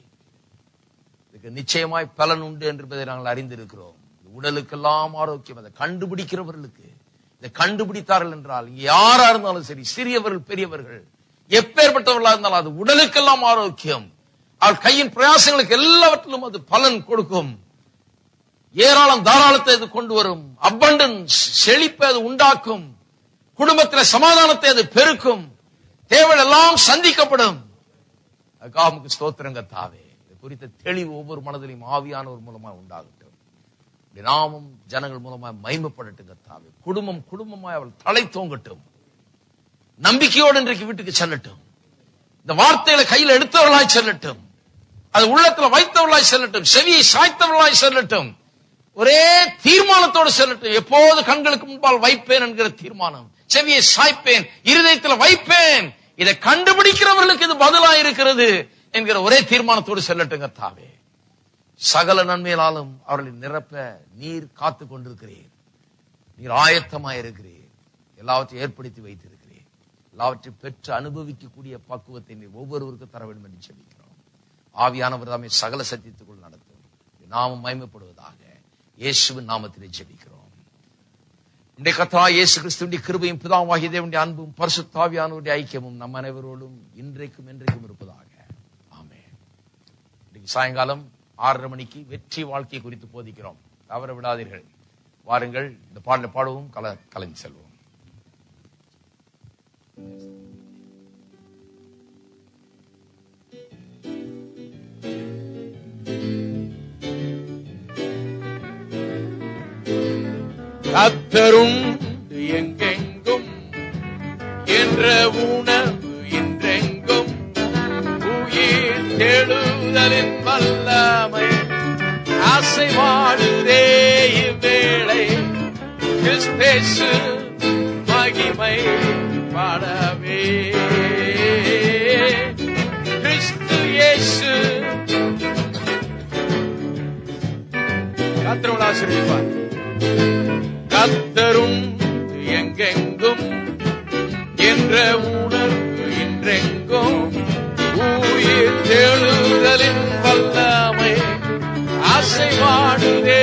நிச்சயமாய் பலன் உண்டு என்பதை நாங்கள் அறிந்திருக்கிறோம். உடலுக்கெல்லாம் ஆரோக்கியம். அதை கண்டுபிடிக்கிறவர்களுக்கு, இதை கண்டுபிடித்தார்கள் என்றால் இங்க யாரா இருந்தாலும் சரி, சிறியவர்கள் பெரியவர்கள் எப்பேற்பட்டவர்களா இருந்தாலும் அது உடலுக்கெல்லாம் ஆரோக்கியம். அவர் கையின் பிரயாசங்களுக்கு எல்லாவற்றிலும் அது பலன் கொடுக்கும். ஏராளம் தாராளத்தை அது கொண்டு வரும். அபண்டன்ஸ், செழிப்பை அது உண்டாக்கும். குடும்பத்தில் சமாதானத்தை அது பெருக்கும். தேவை எல்லாம் சந்திக்கப்படும். அதுக்காக ஸ்தோத்திரம் கர்த்தாவே. இது குறித்த தெளிவு ஒவ்வொரு மனதிலும் ஆவியானவர் மூலமா உண்டாகட்டும். நாமும் ஜனங்கள் மூலமாய் மகிமைப்படட்டும் கர்த்தாவே. குடும்பமாய் அவள் தலை தோங்கட்டும். நம்பிக்கையோடு இன்றைக்கு வீட்டுக்கு செல்லட்டும். இந்த வார்த்தைகளை கையில் எடுத்தவர்களாய் செல்லட்டும். அது உள்ளத்தில் வைத்தவர்களாய் செல்லட்டும். செவியை சாய்த்தவர்களாய் செல்லட்டும். ஒரே தீர்மானத்தோடு செல்லட்டும். எப்போது கண்களுக்கு முன்பால் வைப்பேன் என்கிற தீர்மானம். செவியை சாய்ப்பேன், இருதயத்தில் வைப்பேன். இதை கண்டுபிடிக்கிறவர்களுக்கு இது பதிலாக இருக்கிறது என்கிற ஒரே தீர்மானத்தோடு செல்லட்டும் கர்த்தாவே. சகல நன்மையாலும் அவர்களை நிரப்ப நீர் காத்து கொண்டிருக்கிறீர். நீர் ஆயத்தமாயிருக்கிறீர். எல்லாவற்றையும் ஏற்படுத்தி வைத்திருக்கிறீர். எல்லாவற்றையும் பெற்று அனுபவிக்கக்கூடிய பக்குவத்தை நீர் ஒவ்வொருவருக்கும் தர வேண்டும் என்று ஜெபிக்கிறோம். ஆவியானவர் தாமே சகல சத்தியத்துக்குள் நடத்தும். நாமும் மகிமைப்படுவதாக இயேசுவின் நாமத்திலே ஜெபிக்கிறோம். இன்றைய கர்த்தராகிய இயேசு கிறிஸ்துவின் கிருபையும் பிதாவாகிய தேவனுடைய அன்பும் பரிசுத்த ஆவியானவருடைய ஐக்கியமும் நம் அனைவரோடும் இன்றைக்கும் என்றைக்கும் இருப்பதாக. ஆமென். இன்றைக்கு சாயங்காலம் 6:30 மணிக்கு வெற்றி வாழ்க்கை குறித்து போதிக்கிறோம். தவற விடாதீர்கள். வாருங்கள், இந்த பாடலை பாடுவோம், கலந்து செல்வோம். கர்த்தரும் எங்கெங்கும் என்ற உணவு என்றெங்கும் உயிர் தேடுதலின் வல்லமை அசைவாடுதே இவ்வேளை கிறிஸ்து மகிமை பாடவே. கிறிஸ்து இயேசு கர்த்தரோடு ஆசீர்வதிப்பார். கர்த்தரும் எங்கெங்கும் என்ற உணர்வு இன்றெங்கும் உயிர் தேடுதலின் வல்லமை அசைவாடுதே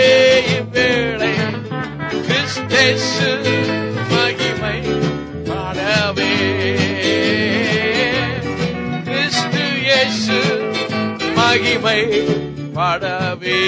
மகிமை படவே